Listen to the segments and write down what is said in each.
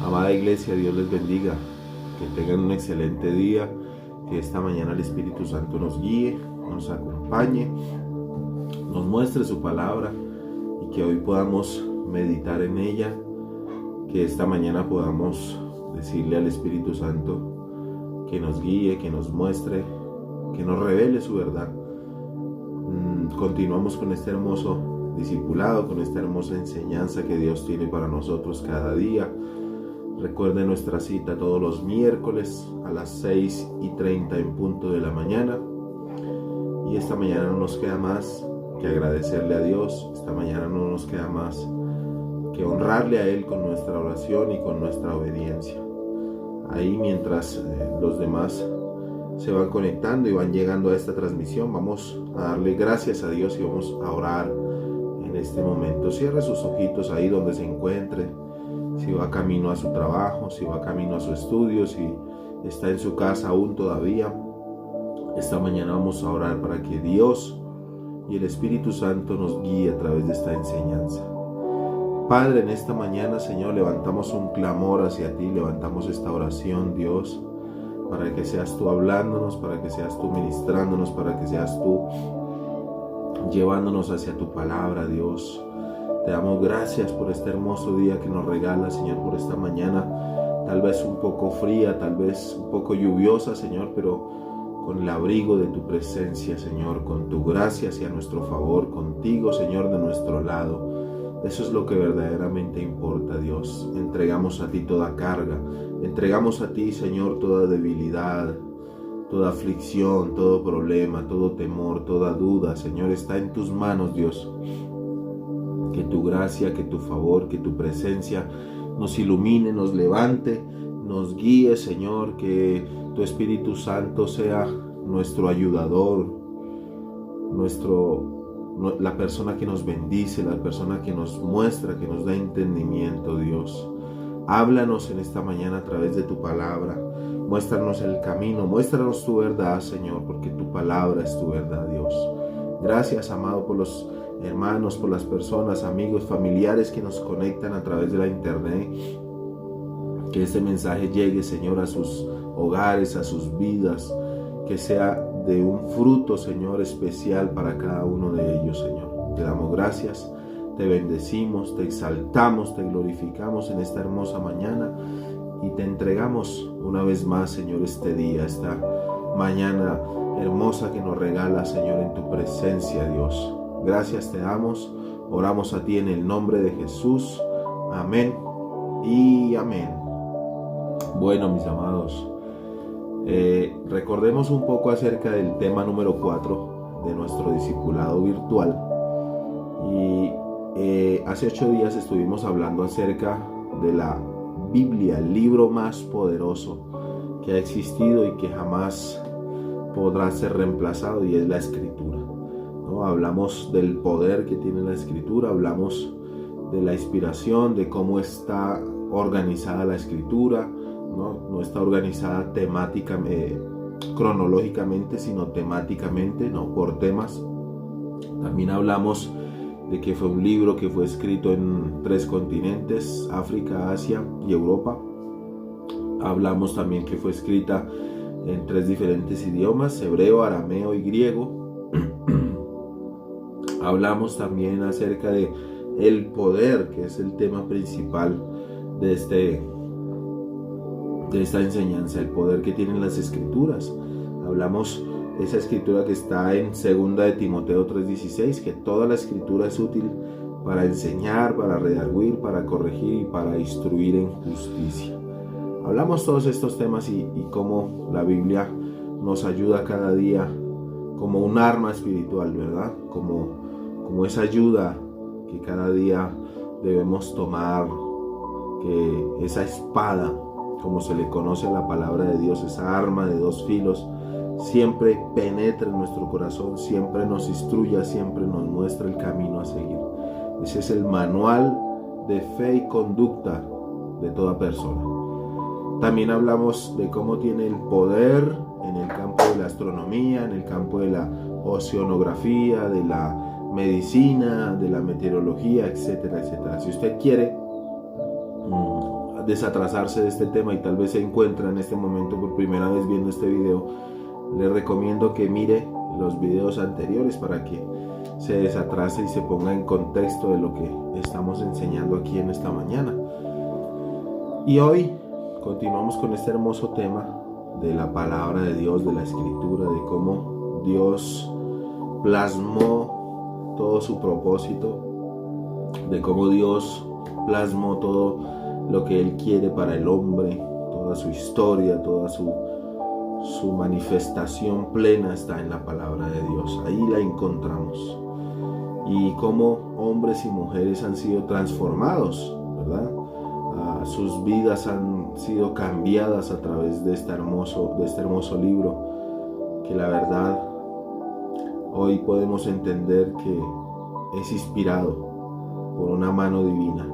Amada iglesia, Dios les bendiga, que tengan un excelente día, que esta mañana el Espíritu Santo nos guíe, nos acompañe, nos muestre su palabra y que hoy podamos meditar en ella, que esta mañana podamos decirle al Espíritu Santo que nos guíe, que nos muestre, que nos revele su verdad. Continuamos con este hermoso discipulado, con esta hermosa enseñanza que Dios tiene para nosotros cada día. Recuerde nuestra cita todos los miércoles a las 6:30 en punto de la mañana. Y esta mañana no nos queda más que agradecerle a Dios. Esta mañana no nos queda más que honrarle a Él con nuestra oración y con nuestra obediencia. Ahí mientras los demás se van conectando y van llegando a esta transmisión, vamos a darle gracias a Dios y vamos a orar en este momento. Cierre sus ojitos ahí donde se encuentre. Si va camino a su trabajo, si va camino a su estudio, si está en su casa aún todavía, esta mañana vamos a orar para que Dios y el Espíritu Santo nos guíe a través de esta enseñanza. Padre, en esta mañana, Señor, levantamos un clamor hacia ti, levantamos esta oración, Dios, para que seas tú hablándonos, para que seas tú ministrándonos, para que seas tú llevándonos hacia tu palabra, Dios. Te damos gracias por este hermoso día que nos regalas, Señor, por esta mañana, tal vez un poco fría, tal vez un poco lluviosa, Señor, pero con el abrigo de tu presencia, Señor, con tu gracia hacia nuestro favor, contigo, Señor, de nuestro lado. Eso es lo que verdaderamente importa, Dios. Entregamos a ti toda carga, entregamos a ti, Señor, toda debilidad, toda aflicción, todo problema, todo temor, toda duda, Señor, está en tus manos, Dios. Que tu gracia, que tu favor, que tu presencia nos ilumine, nos levante, nos guíe, Señor, que tu Espíritu Santo sea nuestro ayudador, la persona que nos bendice, la persona que nos muestra, que nos da entendimiento, Dios. Háblanos en esta mañana a través de tu palabra, muéstranos el camino, muéstranos tu verdad, Señor, porque tu palabra es tu verdad, Dios. Gracias, amado, por los hermanos, por las personas, amigos, familiares que nos conectan a través de la internet. Que este mensaje llegue, Señor, a sus hogares, a sus vidas, que sea de un fruto, Señor, especial para cada uno de ellos, Señor. Te damos gracias, te bendecimos, te exaltamos, te glorificamos en esta hermosa mañana y te entregamos una vez más, Señor, este día, esta mañana hermosa que nos regala, Señor, en tu presencia, Dios. Gracias te damos, oramos a ti en el nombre de Jesús. Amén y amén. Bueno, mis amados, recordemos un poco acerca del tema número 4 de nuestro discipulado virtual. Y hace 8 días estuvimos hablando acerca de la Biblia, el libro más poderoso que ha existido y que jamás podrá ser reemplazado, y es la Escritura. ¿No? Hablamos del poder que tiene la Escritura, hablamos de la inspiración, de cómo está organizada la Escritura. No está organizada cronológicamente, sino temáticamente, no por temas. También hablamos de que fue un libro que fue escrito en 3 continentes, África, Asia y Europa. Hablamos también que fue escrita en 3 diferentes idiomas, hebreo, arameo y griego. Hablamos también acerca de el poder, que es el tema principal de esta enseñanza, el poder que tienen las Escrituras. Hablamos de esa Escritura que está en 2 de Timoteo 3:16, que toda la Escritura es útil para enseñar, para redarguir, para corregir y para instruir en justicia. Hablamos todos estos temas y cómo la Biblia nos ayuda cada día como un arma espiritual, ¿verdad? Como esa ayuda que cada día debemos tomar, que esa espada, como se le conoce a la palabra de Dios, esa arma de 2 filos, siempre penetra en nuestro corazón, siempre nos instruya, siempre nos muestra el camino a seguir. Ese es el manual de fe y conducta de toda persona. También hablamos de cómo tiene el poder en el campo de la astronomía, en el campo de la oceanografía, de la medicina, de la meteorología, etcétera, etcétera. Si usted quiere desatrasarse de este tema y tal vez se encuentra en este momento por primera vez viendo este video, le recomiendo que mire los videos anteriores para que se desatrase y se ponga en contexto de lo que estamos enseñando aquí en esta mañana. Y hoy continuamos con este hermoso tema de la palabra de Dios, de la escritura, de cómo Dios plasmó todo su propósito, de cómo Dios plasmó todo lo que Él quiere para el hombre, toda su historia, toda su manifestación plena está en la palabra de Dios. Ahí la encontramos. Y cómo hombres y mujeres han sido transformados, ¿verdad? Sus vidas han sido cambiadas a través de este hermoso libro, que la verdad hoy podemos entender que es inspirado por una mano divina,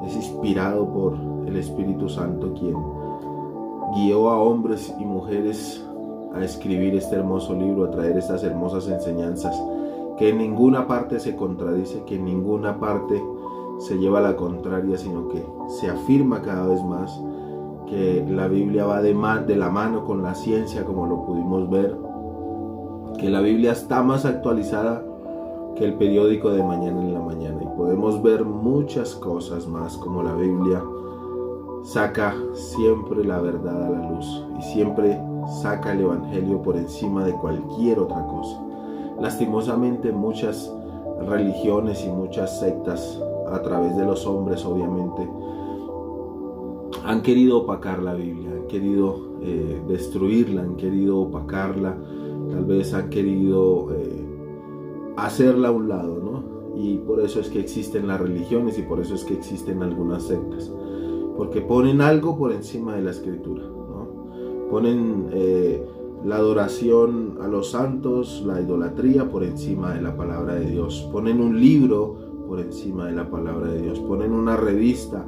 es inspirado por el Espíritu Santo, quien guió a hombres y mujeres a escribir este hermoso libro, a traer estas hermosas enseñanzas, que en ninguna parte se contradice, que en ninguna parte se lleva a la contraria, sino que se afirma cada vez más que la Biblia va de la mano con la ciencia, como lo pudimos ver, que la Biblia está más actualizada que el periódico de mañana en la mañana, y podemos ver muchas cosas más, como la Biblia saca siempre la verdad a la luz y siempre saca el evangelio por encima de cualquier otra cosa. Lastimosamente muchas religiones y muchas sectas a través de los hombres obviamente han querido opacar la Biblia, han querido destruirla, han querido opacarla, tal vez han querido hacerla a un lado, ¿no? Y por eso es que existen las religiones y por eso es que existen algunas sectas, porque ponen algo por encima de la escritura, ¿no? Ponen la adoración a los santos, la idolatría por encima de la palabra de Dios, ponen un libro por encima de la palabra de Dios, ponen una revista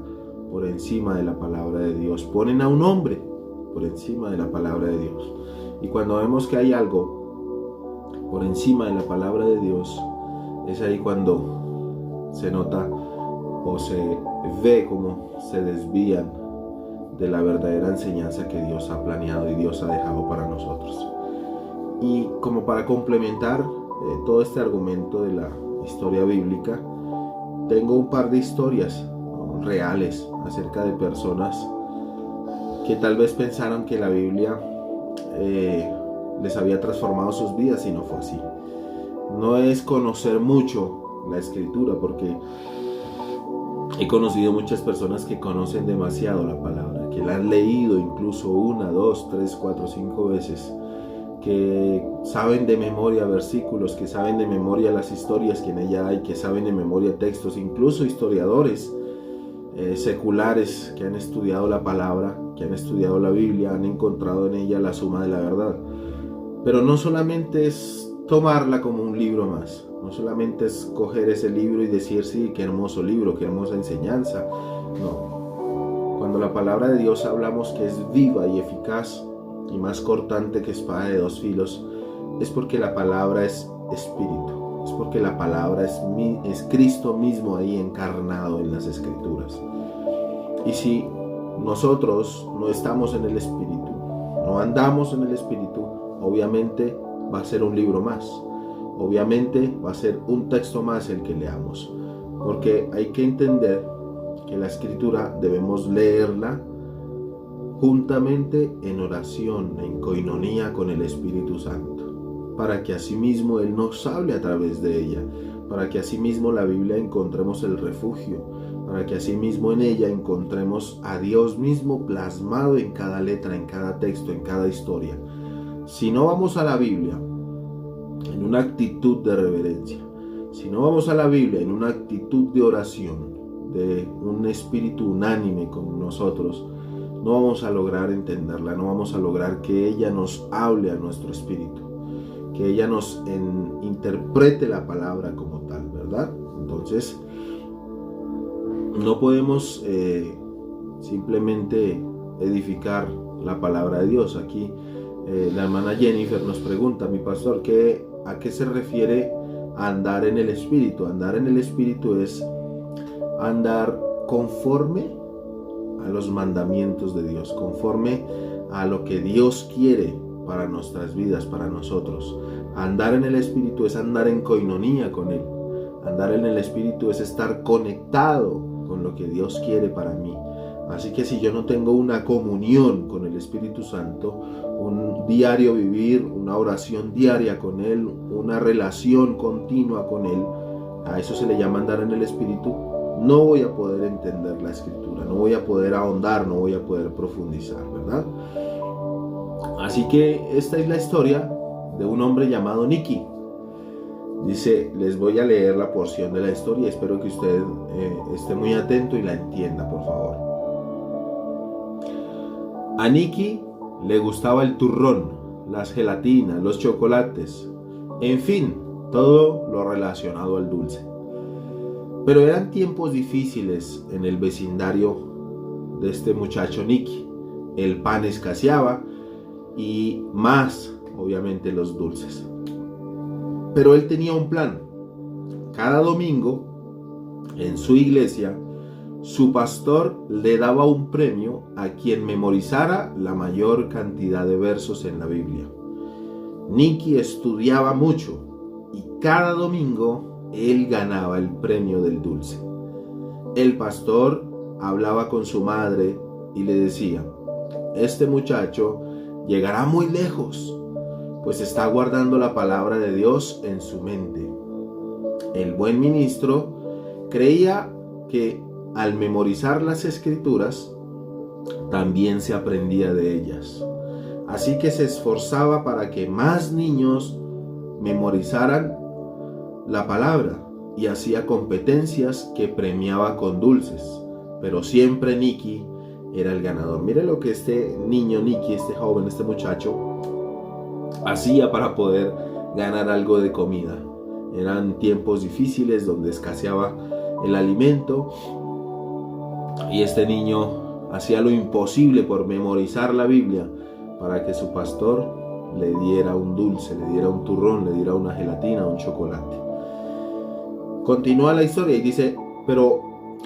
por encima de la palabra de Dios, ponen a un hombre por encima de la palabra de Dios. Y cuando vemos que hay algo por encima de la palabra de Dios, es ahí cuando se nota o se ve cómo se desvían de la verdadera enseñanza que Dios ha planeado y Dios ha dejado para nosotros. Y como para complementar todo este argumento de la historia bíblica, tengo un par de historias reales acerca de personas que tal vez pensaron que la Biblia les había transformado sus vidas, y no fue así. No es conocer mucho la escritura, porque he conocido muchas personas que conocen demasiado la palabra, que la han leído incluso 1, 2, 3, 4, 5 veces, que saben de memoria versículos, que saben de memoria las historias que en ella hay, que saben de memoria textos, incluso historiadores seculares que han estudiado la palabra, que han estudiado la Biblia, han encontrado en ella la suma de la verdad. Pero no solamente es tomarla como un libro más, no solamente es coger ese libro y decir, sí, qué hermoso libro, qué hermosa enseñanza. No. Cuando la palabra de Dios hablamos que es viva y eficaz y más cortante que espada de dos filos, es porque la palabra es espíritu, es porque la palabra es Cristo mismo ahí encarnado en las escrituras. Y si nosotros no estamos en el espíritu, no andamos en el espíritu, obviamente va a ser un libro más, obviamente va a ser un texto más el que leamos, porque hay que entender que la escritura debemos leerla juntamente en oración, en coinonía con el Espíritu Santo, para que asimismo Él nos hable a través de ella, para que asimismo la Biblia encontremos el refugio, para que asimismo en ella encontremos a Dios mismo plasmado en cada letra, en cada texto, en cada historia. Si no vamos a la Biblia en una actitud de reverencia, si no vamos a la Biblia en una actitud de oración, de un espíritu unánime con nosotros, no vamos a lograr entenderla, no vamos a lograr que ella nos hable a nuestro espíritu, que ella nos interprete la palabra como tal, ¿verdad? Entonces, no podemos simplemente edificar la palabra de Dios. Aquí la hermana Jennifer nos pregunta, mi pastor, ¿a qué se refiere andar en el Espíritu? Andar en el Espíritu es andar conforme a los mandamientos de Dios, conforme a lo que Dios quiere para nuestras vidas, para nosotros. Andar en el Espíritu es andar en coinonía con Él. Andar en el Espíritu es estar conectado con lo que Dios quiere para mí. Así que si yo no tengo una comunión con el Espíritu Santo, un diario vivir, una oración diaria con Él, una relación continua con Él, a eso se le llama andar en el Espíritu, no voy a poder entender la Escritura, no voy a poder ahondar, no voy a poder profundizar, ¿verdad? Así que esta es la historia de un hombre llamado Nicky. Dice, les voy a leer la porción de la historia, espero que usted esté muy atento y la entienda, por favor. A Nicky le gustaba el turrón, las gelatinas, los chocolates, en fin, todo lo relacionado al dulce. Pero eran tiempos difíciles en el vecindario de este muchacho Nicky. El pan escaseaba y más, obviamente, los dulces. Pero él tenía un plan. Cada domingo, en su iglesia, su pastor le daba un premio a quien memorizara la mayor cantidad de versos en la Biblia. Nicky estudiaba mucho y cada domingo él ganaba el premio del dulce. El pastor hablaba con su madre y le decía, este muchacho llegará muy lejos, pues está guardando la palabra de Dios en su mente. El buen ministro creía que al memorizar las escrituras, también se aprendía de ellas. Así que se esforzaba para que más niños memorizaran la palabra y hacía competencias que premiaba con dulces. Pero siempre Nicky era el ganador. Mire lo que este niño Nicky, este joven, este muchacho, hacía para poder ganar algo de comida. Eran tiempos difíciles donde escaseaba el alimento. Y este niño hacía lo imposible por memorizar la Biblia para que su pastor le diera un dulce, le diera un turrón, le diera una gelatina, un chocolate. Continúa la historia y dice, pero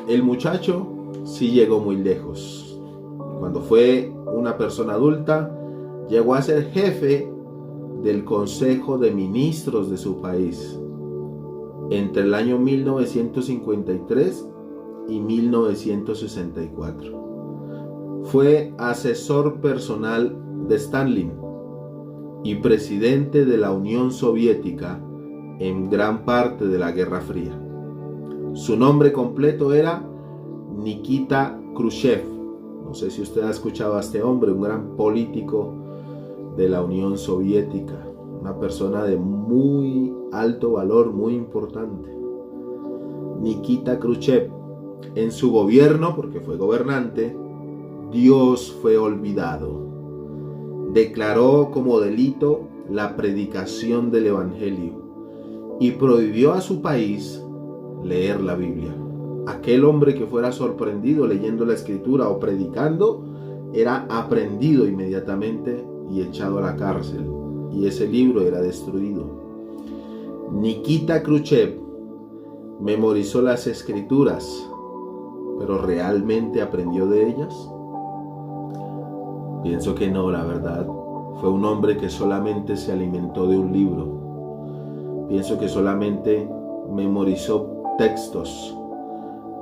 el muchacho sí llegó muy lejos. Cuando fue una persona adulta, llegó a ser jefe del Consejo de Ministros de su país entre el año 1953 y 1964. Fue asesor personal de Stalin y presidente de la Unión Soviética en gran parte de la Guerra Fría. Su nombre completo era Nikita Khrushchev. No sé si usted ha escuchado a este hombre, un gran político de la Unión Soviética, una persona de muy alto valor, muy importante. Nikita Khrushchev. En su gobierno, porque fue gobernante, Dios fue olvidado. Declaró como delito la predicación del Evangelio y prohibió a su país leer la Biblia. Aquel hombre que fuera sorprendido leyendo la Escritura o predicando era aprendido inmediatamente y echado a la cárcel, y ese libro era destruido. Nikita Khrushchev memorizó las Escrituras, ¿pero realmente aprendió de ellas? Pienso que no, la verdad. Fue un hombre que solamente se alimentó de un libro. Pienso que solamente memorizó textos,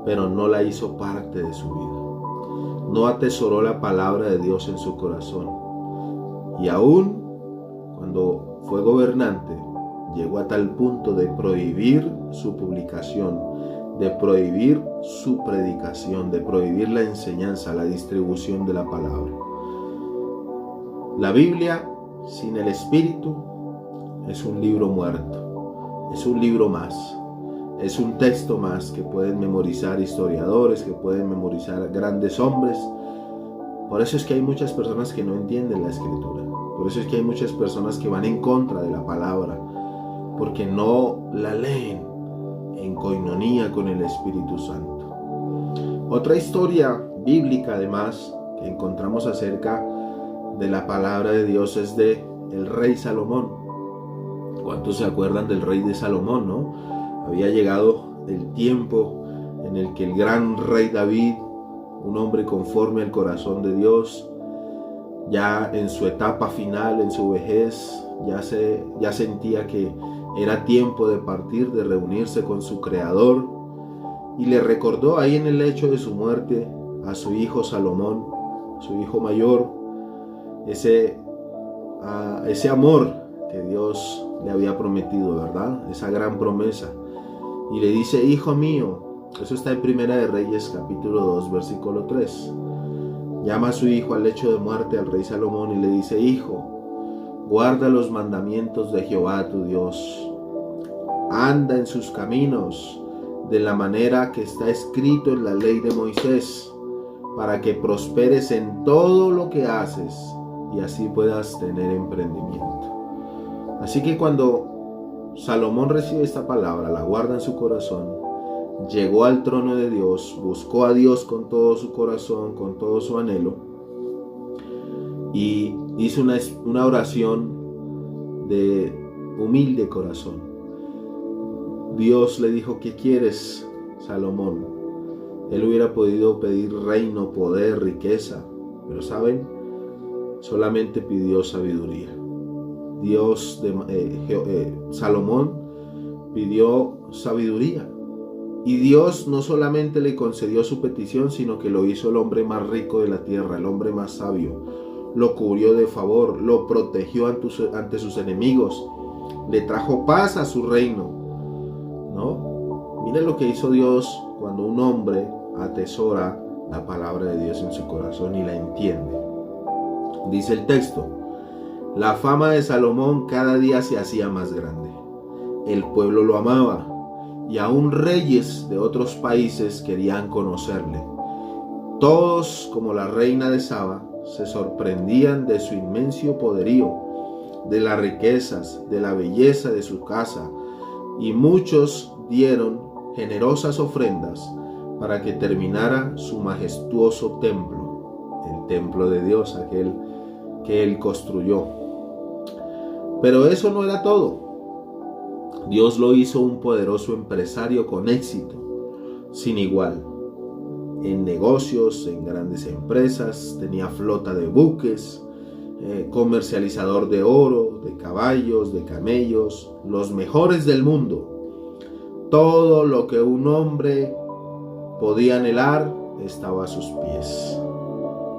pero no la hizo parte de su vida. No atesoró la palabra de Dios en su corazón. Y aún cuando fue gobernante, llegó a tal punto de prohibir su publicación, de prohibir su predicación, de prohibir la enseñanza, la distribución de la palabra. La Biblia sin el Espíritu es un libro muerto, es un libro más, es un texto más que pueden memorizar historiadores, que pueden memorizar grandes hombres. Por eso es que hay muchas personas que no entienden la Escritura, por eso es que hay muchas personas que van en contra de la palabra, porque no la leen en coinonía con el Espíritu Santo. Otra historia bíblica además que encontramos acerca de la palabra de Dios es de el rey Salomón. ¿Cuántos se acuerdan del rey de Salomón, no? Había llegado el tiempo en el que el gran rey David, un hombre conforme al corazón de Dios. Ya en su etapa final, en su vejez, ya sentía que era tiempo de partir, de reunirse con su Creador, y le recordó ahí en el lecho de su muerte a su hijo Salomón, su hijo mayor, ese amor que Dios le había prometido, ¿verdad? Esa gran promesa. Y le dice: hijo mío, eso está en Primera de Reyes capítulo 2 versículo 3. Llama a su hijo al lecho de muerte, al rey Salomón, y le dice: hijo, guarda los mandamientos de Jehová tu Dios, anda en sus caminos de la manera que está escrito en la ley de Moisés, para que prosperes en todo lo que haces y así puedas tener emprendimiento. Así que cuando Salomón recibe esta palabra, la guarda en su corazón, llegó al trono de Dios, buscó a Dios con todo su corazón, con todo su anhelo, y hizo una oración de humilde corazón. Dios le dijo: ¿qué quieres, Salomón? Él hubiera podido pedir reino, poder, riqueza, pero ¿saben? Solamente pidió sabiduría. Salomón pidió sabiduría, y Dios no solamente le concedió su petición, sino que lo hizo el hombre más rico de la tierra, el hombre más sabio. Lo cubrió de favor, lo protegió ante sus enemigos, le trajo paz a su reino, ¿no? Miren lo que hizo Dios cuando un hombre atesora la palabra de Dios en su corazón y la entiende. Dice el texto: la fama de Salomón cada día se hacía más grande. El pueblo lo amaba, y aún reyes de otros países querían conocerle. Todos, como la reina de Saba, se sorprendían de su inmenso poderío, de las riquezas, de la belleza de su casa, y muchos dieron generosas ofrendas para que terminara su majestuoso templo, el templo de Dios, aquel que él construyó. Pero eso no era todo. Dios lo hizo un poderoso empresario con éxito, sin igual. En negocios, en grandes empresas, tenía flota de buques, comercializador de oro, de caballos, de camellos, los mejores del mundo. Todo lo que un hombre podía anhelar estaba a sus pies.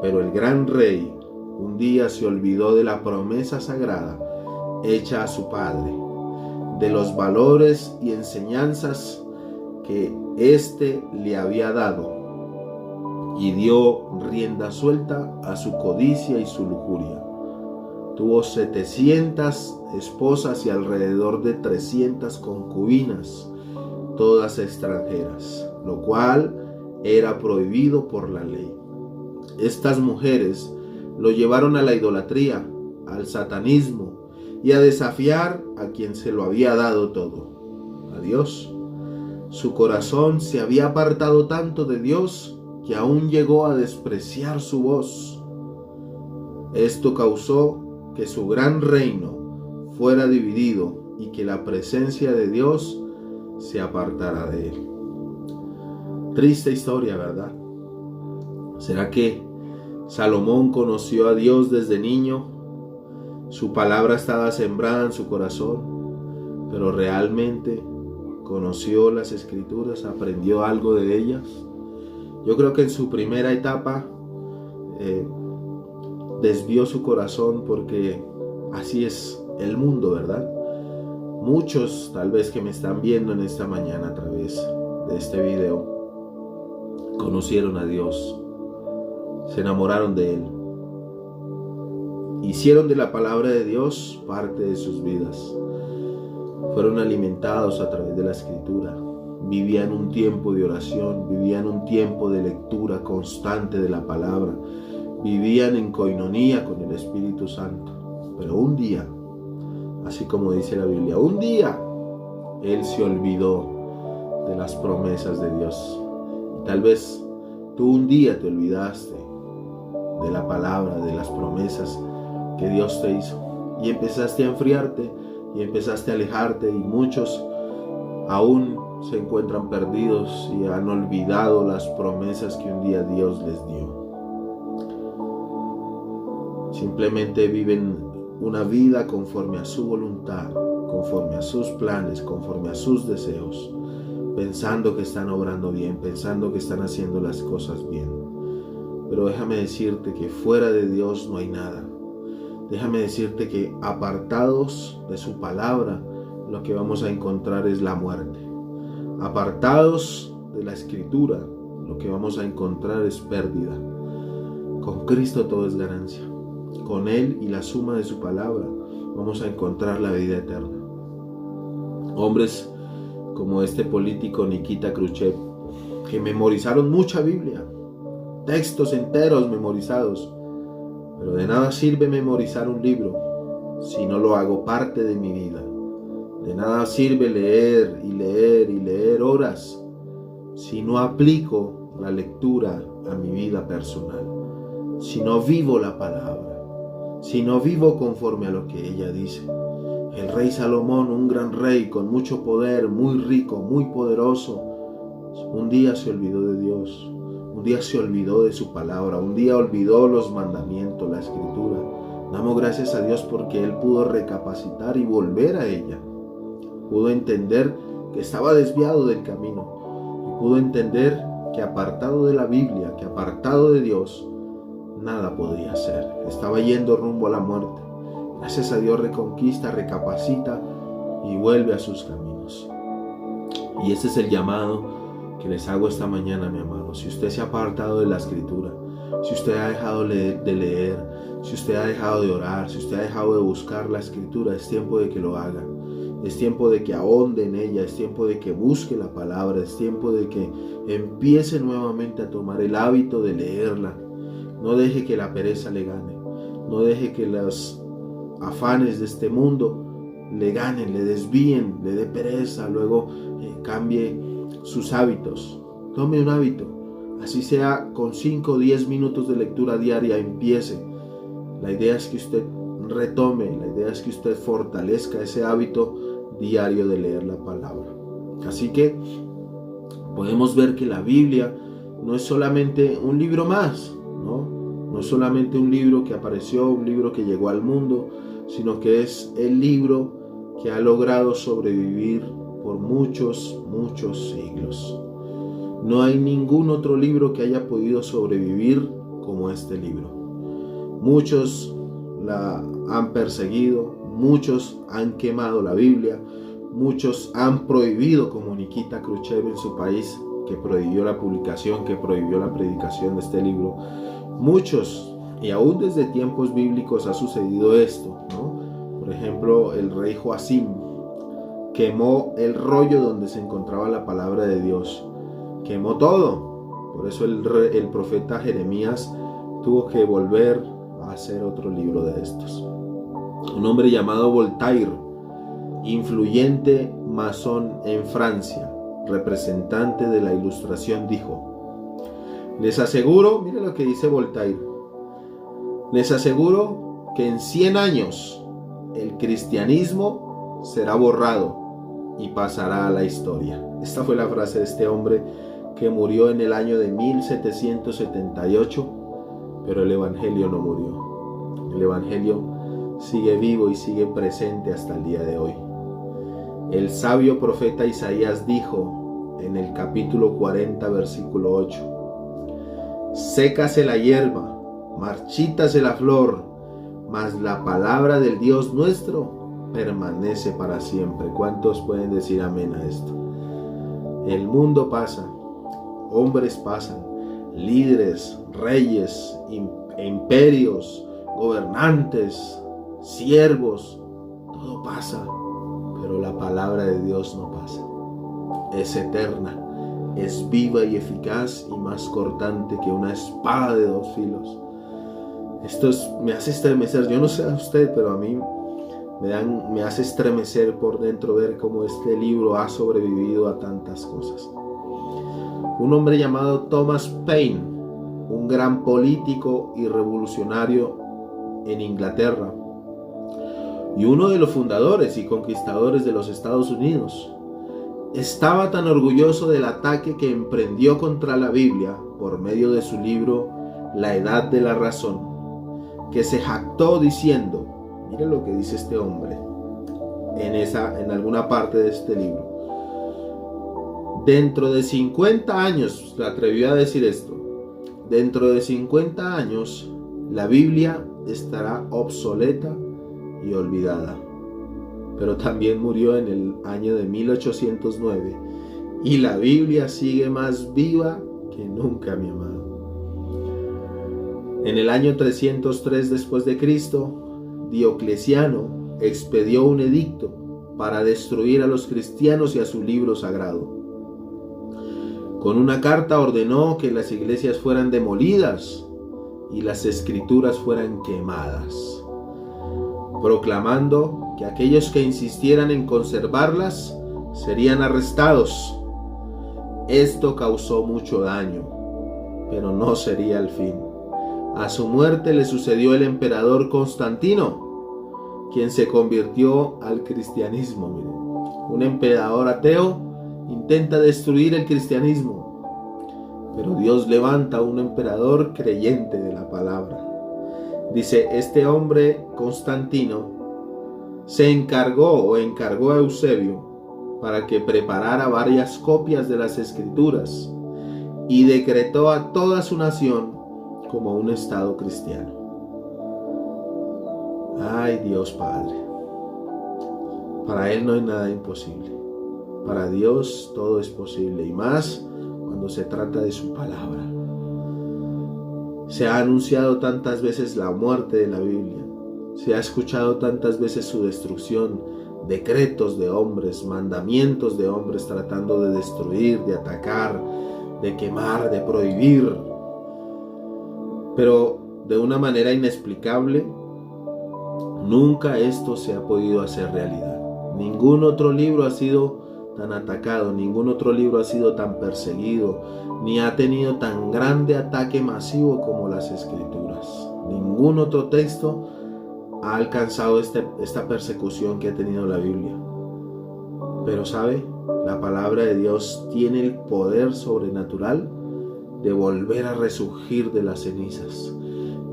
Pero el gran rey un día se olvidó de la promesa sagrada hecha a su padre, de los valores y enseñanzas que éste le había dado, y dio rienda suelta a su codicia y su lujuria. Tuvo 700 esposas y alrededor de 300 concubinas, todas extranjeras, lo cual era prohibido por la ley. Estas mujeres lo llevaron a la idolatría, al satanismo y a desafiar a quien se lo había dado todo, a Dios. Su corazón se había apartado tanto de Dios que aún llegó a despreciar su voz. Esto causó que su gran reino fuera dividido y que la presencia de Dios se apartara de él. Triste historia, ¿verdad? ¿Será que Salomón conoció a Dios desde niño? Su palabra estaba sembrada en su corazón, pero realmente conoció las Escrituras, aprendió algo de ellas. Yo creo que en su primera etapa desvió su corazón, porque así es el mundo, ¿verdad? Muchos tal vez que me están viendo en esta mañana a través de este video conocieron a Dios, se enamoraron de Él, hicieron de la palabra de Dios parte de sus vidas, fueron alimentados a través de la Escritura, vivían un tiempo de oración, vivían un tiempo de lectura constante de la palabra, vivían en coinonía con el Espíritu Santo. Pero un día, así como dice la Biblia, un día Él se olvidó de las promesas de Dios. Y tal vez tú un día te olvidaste de la palabra, de las promesas que Dios te hizo, y empezaste a enfriarte y empezaste a alejarte, y muchos aún se encuentran perdidos y han olvidado las promesas que un día Dios les dio. Simplemente viven una vida conforme a su voluntad, conforme a sus planes, conforme a sus deseos, pensando que están obrando bien, pensando que están haciendo las cosas bien. Pero déjame decirte que fuera de Dios no hay nada. Déjame decirte que apartados de su palabra, lo que vamos a encontrar es la muerte. Apartados de la Escritura, lo que vamos a encontrar es pérdida. Con Cristo todo es ganancia. Con Él y la suma de su palabra vamos a encontrar la vida eterna. Hombres como este político Nikita Khrushchev, que memorizaron mucha Biblia, textos enteros memorizados, pero de nada sirve memorizar un libro si no lo hago parte de mi vida. De nada sirve leer y leer y leer horas si no aplico la lectura a mi vida personal, si no vivo la palabra, si no vivo conforme a lo que ella dice. El rey Salomón, un gran rey con mucho poder, muy rico, muy poderoso, un día se olvidó de Dios, un día se olvidó de su palabra, un día olvidó los mandamientos, la Escritura. Damos gracias a Dios porque él pudo recapacitar y volver a ella. Pudo entender que estaba desviado del camino y pudo entender que apartado de la Biblia, que apartado de Dios, nada podía hacer. Estaba yendo rumbo a la muerte. Gracias a Dios reconquista, recapacita y vuelve a sus caminos. Y ese es el llamado que les hago esta mañana, mi amado. Si usted se ha apartado de la Escritura, si usted ha dejado de leer, si usted ha dejado de orar, si usted ha dejado de buscar la Escritura, es tiempo de que lo haga. Es tiempo de que ahonde en ella, es tiempo de que busque la palabra, es tiempo de que empiece nuevamente a tomar el hábito de leerla. No deje que la pereza le gane, no deje que los afanes de este mundo le ganen, le desvíen, le dé pereza, luego cambie sus hábitos. Tome un hábito, así sea con 5 o 10 minutos de lectura diaria, empiece. La idea es que usted retome, la idea es que usted fortalezca ese hábito diario de leer la palabra. Así que podemos ver que la Biblia no es solamente un libro más, no es solamente un libro que apareció, un libro que llegó al mundo, sino que es el libro que ha logrado sobrevivir por muchos siglos. No hay ningún otro libro que haya podido sobrevivir como este libro. Muchos la han perseguido, muchos han quemado la Biblia, muchos han prohibido, como Nikita Khrushchev en su país, que prohibió la publicación, que prohibió la predicación de este libro. Muchos, y aún desde tiempos bíblicos ha sucedido esto, ¿no? Por ejemplo, el rey Joacim quemó el rollo donde se encontraba la palabra de Dios, quemó todo. Por eso el profeta Jeremías tuvo que volver a hacer otro libro de estos. Un hombre llamado Voltaire, influyente masón en Francia, representante de la Ilustración, dijo: les aseguro, mire lo que dice Voltaire, les aseguro que en 100 años el cristianismo será borrado y pasará a la historia. Esta fue la frase de este hombre que murió en el año de 1778, pero el Evangelio no murió. El Evangelio sigue vivo y sigue presente hasta el día de hoy. El sabio profeta Isaías dijo en el capítulo 40, versículo 8: sécase la hierba, marchítase la flor, mas la palabra del Dios nuestro permanece para siempre. ¿Cuántos pueden decir amén a esto? El mundo pasa, hombres pasan, líderes, reyes, imperios, gobernantes, siervos, todo pasa, pero la palabra de Dios no pasa. Es eterna, es viva y eficaz y más cortante que una espada de 2 filos. Esto me hace estremecer. Yo no sé a usted, pero a mí me hace estremecer por dentro ver cómo este libro ha sobrevivido a tantas cosas. Un hombre llamado Thomas Paine, un gran político y revolucionario en Inglaterra y uno de los fundadores y conquistadores de los Estados Unidos, estaba tan orgulloso del ataque que emprendió contra la Biblia por medio de su libro La Edad de la Razón, que se jactó diciendo, miren lo que dice este hombre en alguna parte de este libro: dentro de 50 años, se atrevió a decir esto, dentro de 50 años la Biblia estará obsoleta y olvidada. Pero también murió en el año de 1809 y la Biblia sigue más viva que nunca, mi amado. En el año 303 después de Cristo, Diocleciano expedió un edicto para destruir a los cristianos y a su libro sagrado. Con una carta ordenó que las iglesias fueran demolidas y las escrituras fueran quemadas, proclamando que aquellos que insistieran en conservarlas serían arrestados. Esto causó mucho daño, pero no sería el fin. A su muerte le sucedió el emperador Constantino, quien se convirtió al cristianismo. Miren, un emperador ateo intenta destruir el cristianismo, pero Dios levanta a un emperador creyente de la palabra. Dice, este hombre Constantino encargó a Eusebio para que preparara varias copias de las escrituras y decretó a toda su nación como un estado cristiano. Ay, Dios Padre, para Él no hay nada imposible. Para Dios todo es posible, y más cuando se trata de su palabra. Se ha anunciado tantas veces la muerte de la Biblia, se ha escuchado tantas veces su destrucción, decretos de hombres, mandamientos de hombres tratando de destruir, de atacar, de quemar, de prohibir. Pero de una manera inexplicable, nunca esto se ha podido hacer realidad. Ningún otro libro ha sido tan atacado, ningún otro libro ha sido tan perseguido, ni ha tenido tan grande ataque masivo como las Escrituras. Ningún otro texto ha alcanzado esta persecución que ha tenido la Biblia. Pero ¿sabe? La palabra de Dios tiene el poder sobrenatural de volver a resurgir de las cenizas,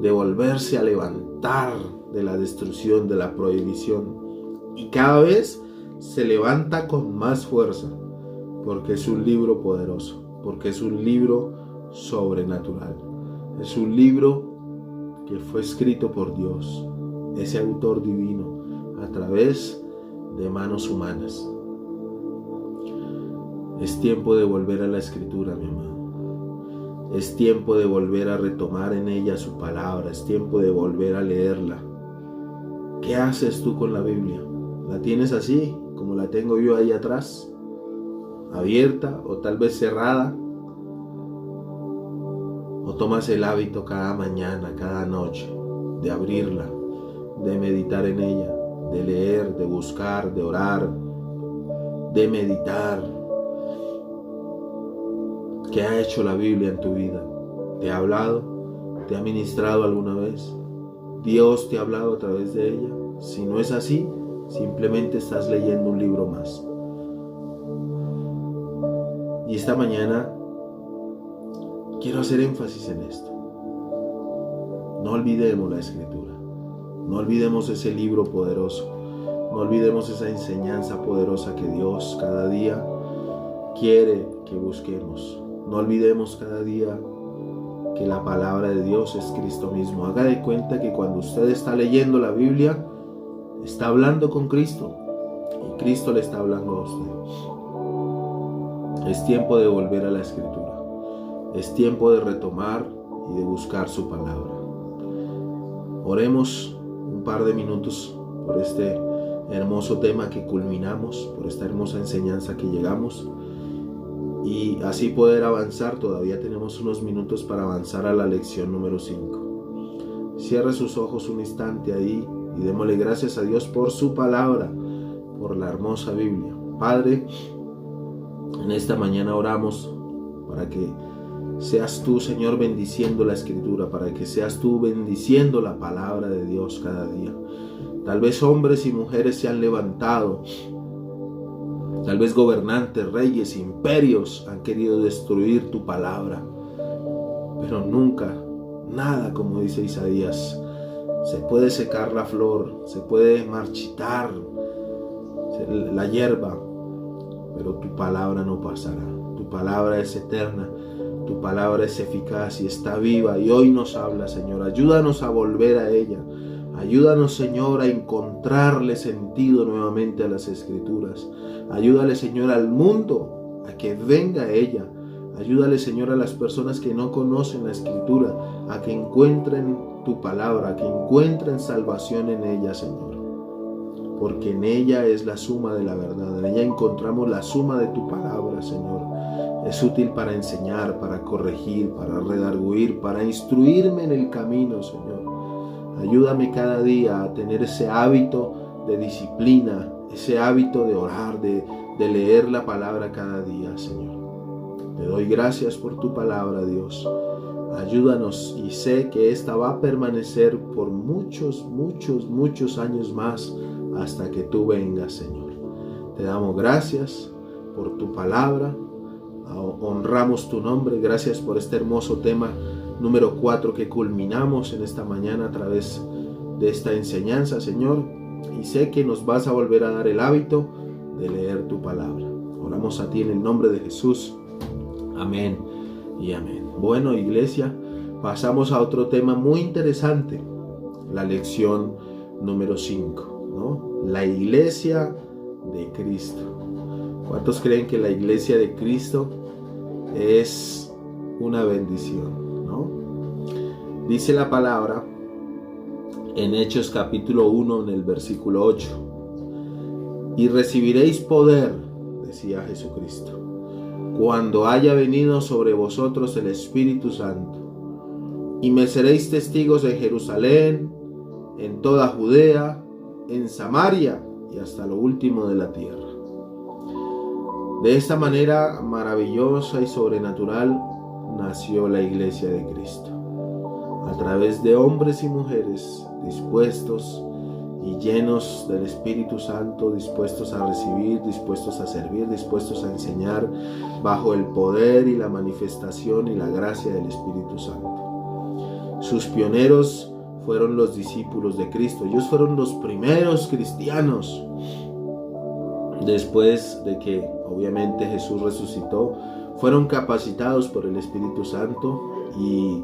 de volverse a levantar de la destrucción, de la prohibición, y cada vez se levanta con más fuerza, porque es un libro poderoso, porque es un libro sobrenatural, es un libro que fue escrito por Dios, ese autor divino, a través de manos humanas. Es tiempo de volver a la Escritura, mi amado. Es tiempo de volver a retomar en ella su palabra, es tiempo de volver a leerla. ¿Qué haces tú con la Biblia? ¿La tienes así, como la tengo yo ahí atrás? ¿Abierta o tal vez cerrada? ¿O tomas el hábito cada mañana, cada noche, de abrirla, de meditar en ella, de leer, de buscar, de orar, de meditar? ¿Qué ha hecho la Biblia en tu vida? ¿Te ha hablado? ¿Te ha ministrado alguna vez? ¿Dios te ha hablado a través de ella? Si no es así, simplemente estás leyendo un libro más. Y esta mañana quiero hacer énfasis en esto. No olvidemos la Escritura. No olvidemos ese libro poderoso. No olvidemos esa enseñanza poderosa que Dios cada día quiere que busquemos. No olvidemos cada día que la palabra de Dios es Cristo mismo. Haga de cuenta que cuando usted está leyendo la Biblia, está hablando con Cristo y Cristo le está hablando a usted. Es tiempo de volver a la Escritura. Es tiempo de retomar y de buscar su palabra. Oremos un par de minutos por este hermoso tema que culminamos, por esta hermosa enseñanza que llegamos, y así poder avanzar. Todavía tenemos unos minutos para avanzar a la lección número 5. Cierre sus ojos un instante ahí y démosle gracias a Dios por su palabra, por la hermosa Biblia. Padre, en esta mañana oramos para que seas tú, Señor, bendiciendo la Escritura, para que seas tú bendiciendo la palabra de Dios cada día. Tal vez hombres y mujeres se han levantado Tal vez gobernantes, reyes, imperios han querido destruir tu palabra, pero nunca, nada, como dice Isaías, se puede secar la flor, se puede marchitar la hierba, pero tu palabra no pasará. Tu palabra es eterna, tu palabra es eficaz y está viva, y hoy nos habla, Señor. Ayúdanos a volver a ella. Ayúdanos, Señor, a encontrarle sentido nuevamente a las Escrituras. Ayúdale, Señor, al mundo a que venga a ella. Ayúdale, Señor, a las personas que no conocen la Escritura a que encuentren tu palabra, a que encuentren salvación en ella, Señor. Porque en ella es la suma de la verdad. En ella encontramos la suma de tu palabra, Señor. Es útil para enseñar, para corregir, para redarguir, para instruirme en el camino, Señor. Ayúdame cada día a tener ese hábito de disciplina, ese hábito de orar, de leer la palabra cada día, Señor. Te doy gracias por tu palabra, Dios. Ayúdanos, y sé que esta va a permanecer por muchos, muchos, muchos años más hasta que tú vengas, Señor. Te damos gracias por tu palabra. Honramos tu nombre. Gracias por este hermoso tema número 4 que culminamos en esta mañana a través de esta enseñanza, Señor. Y sé que nos vas a volver a dar el hábito de leer tu palabra. Oramos a ti en el nombre de Jesús. Amén y amén. Bueno, iglesia, pasamos a otro tema muy interesante. La lección número 5, ¿no? La iglesia de Cristo. ¿Cuántos creen que la iglesia de Cristo es una bendición, ¿no? Dice la palabra en Hechos capítulo 1 en el versículo 8: y recibiréis poder, decía Jesucristo, cuando haya venido sobre vosotros el Espíritu Santo, y me seréis testigos en Jerusalén, en toda Judea, en Samaria y hasta lo último de la tierra. De esta manera maravillosa y sobrenatural nació la iglesia de Cristo, a través de hombres y mujeres dispuestos y llenos del Espíritu Santo, dispuestos a recibir, dispuestos a servir, dispuestos a enseñar, bajo el poder y la manifestación y la gracia del Espíritu Santo. Sus pioneros fueron los discípulos de Cristo. Ellos fueron los primeros cristianos. Después de que obviamente Jesús resucitó, fueron capacitados por el Espíritu Santo y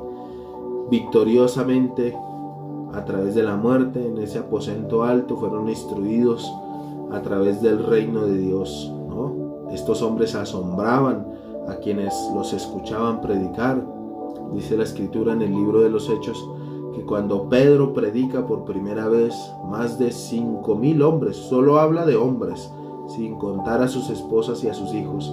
victoriosamente, a través de la muerte en ese aposento alto, fueron instruidos a través del reino de Dios, ¿no? Estos hombres asombraban a quienes los escuchaban predicar. Dice la Escritura en el libro de los Hechos que cuando Pedro predica por primera vez, más de 5,000 hombres, solo habla de hombres, sin contar a sus esposas y a sus hijos,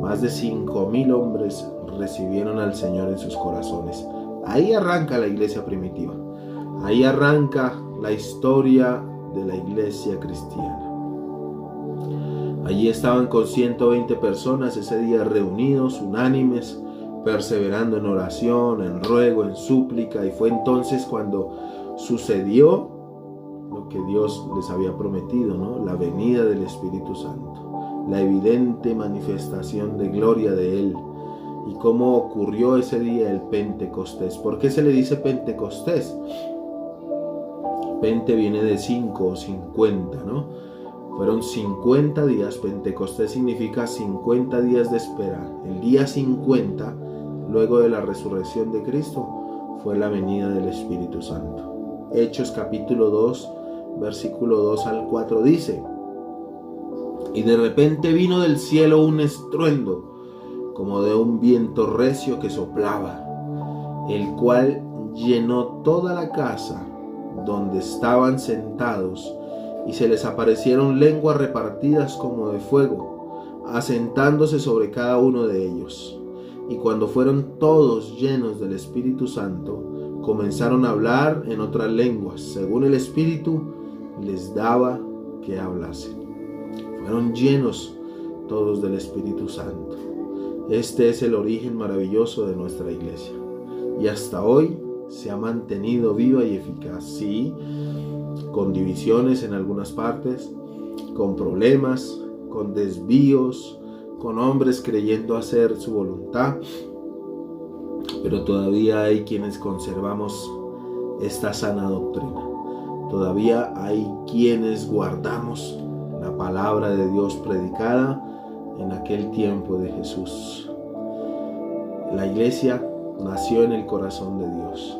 más de 5,000 hombres recibieron al Señor en sus corazones. Ahí arranca la iglesia primitiva. Ahí arranca la historia de la iglesia cristiana. Allí estaban con 120 personas ese día reunidos, unánimes, perseverando en oración, en ruego, en súplica, y fue entonces cuando sucedió lo que Dios les había prometido, ¿no? La venida del Espíritu Santo, la evidente manifestación de gloria de Él. Y cómo ocurrió ese día el Pentecostés. ¿Por qué se le dice Pentecostés? Pente viene de 5 o 50, ¿no? Fueron 50 días. Pentecostés significa 50 días de espera. El día 50, luego de la resurrección de Cristo, fue la venida del Espíritu Santo. Hechos capítulo 2, versículo 2 al 4 dice: y de repente vino del cielo un estruendo, como de un viento recio que soplaba, el cual llenó toda la casa donde estaban sentados, y se les aparecieron lenguas repartidas como de fuego, asentándose sobre cada uno de ellos. Y cuando fueron todos llenos del Espíritu Santo, comenzaron a hablar en otras lenguas, según el Espíritu les daba que hablasen. Fueron llenos todos del Espíritu Santo. Este es el origen maravilloso de nuestra iglesia, y hasta hoy se ha mantenido viva y eficaz, sí, con divisiones en algunas partes, con problemas, con desvíos, con hombres creyendo hacer su voluntad, pero todavía hay quienes conservamos esta sana doctrina. Todavía hay quienes guardamos la palabra de Dios predicada en aquel tiempo de Jesús. La iglesia nació en el corazón de Dios,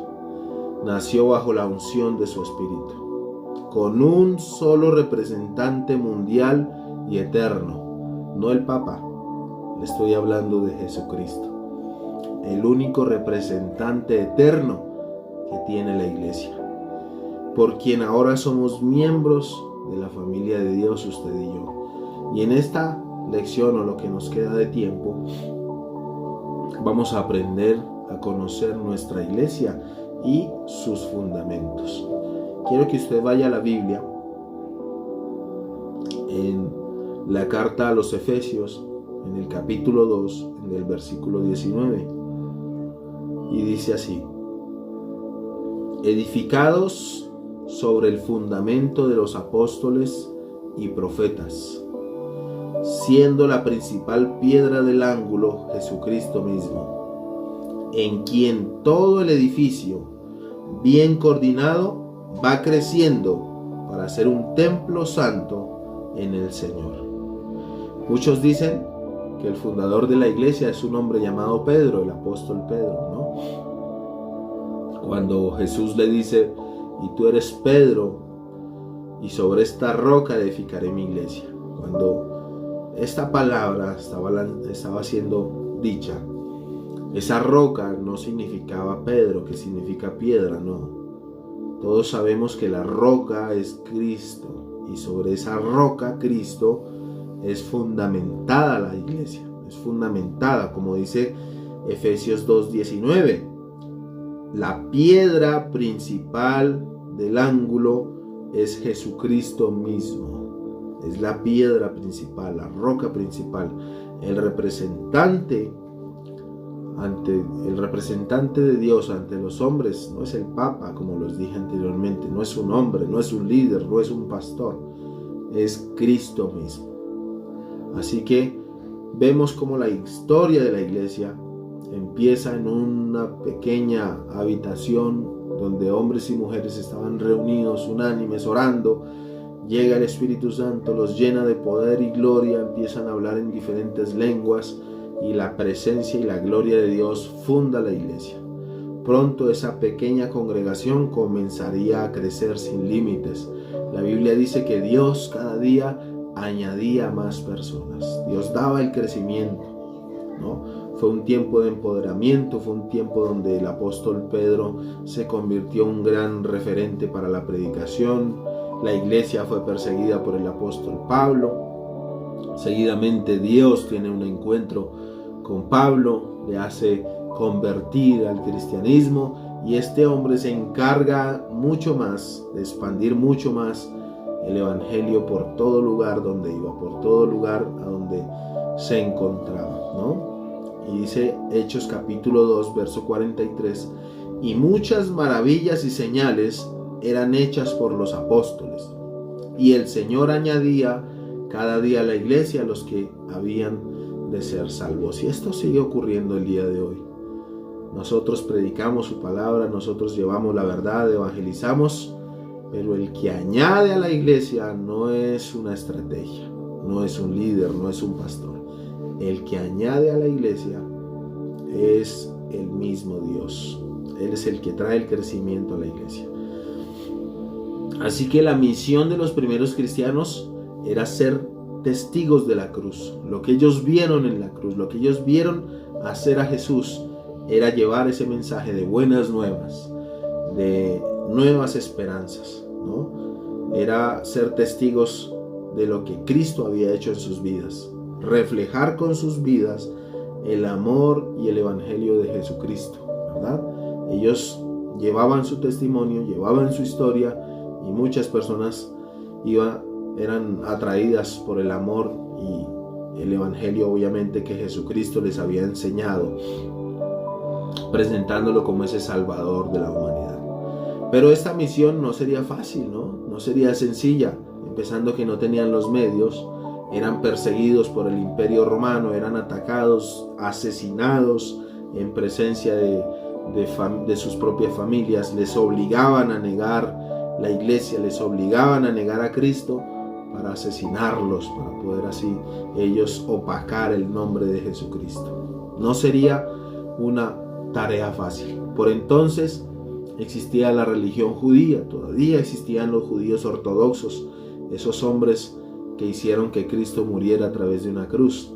nació bajo la unción de su Espíritu, con un solo representante mundial y eterno, no el Papa, le estoy hablando de Jesucristo, el único representante eterno que tiene la iglesia, por quien ahora somos miembros de la familia de Dios, usted y yo. Y en esta lección, o lo que nos queda de tiempo, vamos a aprender a conocer nuestra iglesia y sus fundamentos. Quiero que usted vaya a la Biblia, en la carta a los Efesios, en el capítulo 2, en el versículo 19, y dice así: edificados sobre el fundamento de los apóstoles y profetas, siendo la principal piedra del ángulo Jesucristo mismo, en quien todo el edificio, bien coordinado, va creciendo para ser un templo santo en el Señor. Muchos dicen que el fundador de la iglesia es un hombre llamado Pedro, el apóstol Pedro, ¿no? Cuando Jesús le dice: y tú eres Pedro, y sobre esta roca edificaré mi iglesia. Cuando esta palabra estaba siendo dicha, esa roca no significaba Pedro, que significa piedra, no. Todos sabemos que la roca es Cristo, y sobre esa roca, Cristo, es fundamentada la iglesia, es fundamentada, como dice Efesios 2:19. La piedra principal del ángulo es Jesucristo mismo. Es la piedra principal, la roca principal. El representante de Dios ante los hombres no es el Papa, como les dije anteriormente, no es un hombre, no es un líder, no es un pastor, es Cristo mismo. Así que vemos como la historia de la iglesia empieza en una pequeña habitación donde hombres y mujeres estaban reunidos, unánimes, orando. Llega el Espíritu Santo, los llena de poder y gloria, empiezan a hablar en diferentes lenguas, y la presencia y la gloria de Dios funda la iglesia. Pronto esa pequeña congregación comenzaría a crecer sin límites. La Biblia dice que Dios cada día añadía más personas. Dios daba el crecimiento, ¿no? Fue un tiempo de empoderamiento, fue un tiempo donde el apóstol Pedro se convirtió en un gran referente para la predicación. La iglesia fue perseguida por el apóstol Pablo. Seguidamente Dios tiene un encuentro con Pablo, le hace convertir al cristianismo, y este hombre se encarga mucho más de expandir mucho más el evangelio por todo lugar donde iba, por todo lugar a donde se encontraba, ¿no? Y dice Hechos capítulo 2, verso 43, y muchas maravillas y señales eran hechas por los apóstoles, y el Señor añadía cada día a la iglesia a los que habían de ser salvos. Y esto sigue ocurriendo el día de hoy. Nosotros predicamos su palabra, nosotros llevamos la verdad, evangelizamos, pero el que añade a la iglesia no es una estrategia, no es un líder, no es un pastor. El que añade a la iglesia es el mismo Dios. Él es el que trae el crecimiento a la iglesia. Así que la misión de los primeros cristianos era ser testigos de la cruz. Lo que ellos vieron en la cruz, lo que ellos vieron hacer a Jesús, era llevar ese mensaje de buenas nuevas, de nuevas esperanzas, ¿no? Era ser testigos de lo que Cristo había hecho en sus vidas, reflejar con sus vidas el amor y el evangelio de Jesucristo, ¿verdad? Ellos llevaban su testimonio, llevaban su historia, y muchas personas eran atraídas por el amor y el evangelio, obviamente, que Jesucristo les había enseñado, presentándolo como ese salvador de la humanidad. Pero esta misión no sería fácil, ¿no? No sería sencilla, empezando que no tenían los medios, eran perseguidos por el Imperio Romano, eran atacados, asesinados en presencia de sus propias familias. Les obligaban a negar la iglesia, les obligaban a negar a Cristo para asesinarlos, para poder así ellos opacar el nombre de Jesucristo. No sería una tarea fácil. Por entonces existía la religión judía, todavía existían los judíos ortodoxos, esos hombres que hicieron que Cristo muriera a través de una cruz.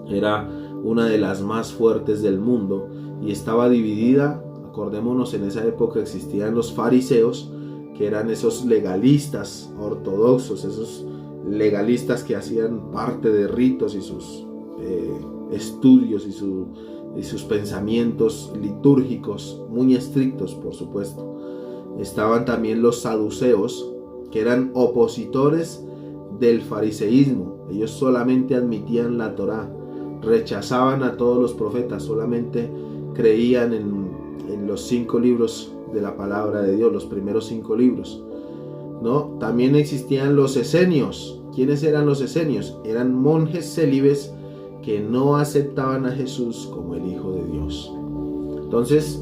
Era una de las más fuertes del mundo y estaba dividida. Acordémonos, en esa época existían los fariseos, que eran esos legalistas ortodoxos, esos legalistas que hacían parte de ritos y sus estudios y sus pensamientos litúrgicos muy estrictos, por supuesto. Estaban también los saduceos, que eran opositores del fariseísmo. Ellos solamente admitían la Torá, rechazaban a todos los profetas, solamente creían en los 5 libros de la palabra de Dios, los primeros 5 libros, ¿no? También existían los esenios. ¿Quiénes eran los esenios? Eran monjes célibes que no aceptaban a Jesús como el Hijo de Dios. Entonces,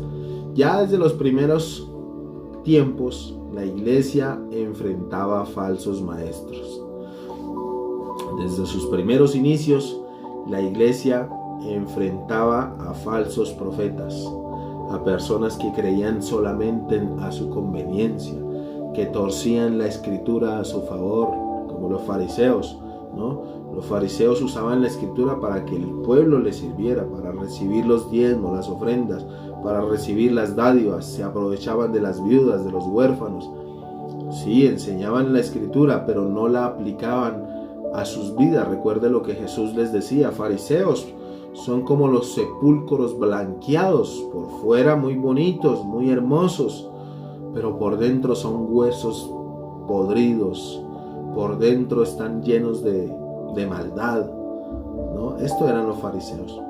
ya desde los primeros tiempos, la iglesia enfrentaba a falsos maestros. Desde sus primeros inicios, la iglesia enfrentaba a falsos profetas, a personas que creían solamente a su conveniencia, que torcían la escritura a su favor, como los fariseos, ¿no? Los fariseos usaban la escritura para que el pueblo les sirviera, para recibir los diezmos, las ofrendas, para recibir las dádivas. Se aprovechaban de las viudas, de los huérfanos. Sí, enseñaban la escritura, pero no la aplicaban a sus vidas. Recuerde lo que Jesús les decía: fariseos, son como los sepulcros blanqueados, por fuera muy bonitos, muy hermosos, pero por dentro son huesos podridos, por dentro están llenos de maldad, ¿no? Esto eran los fariseos.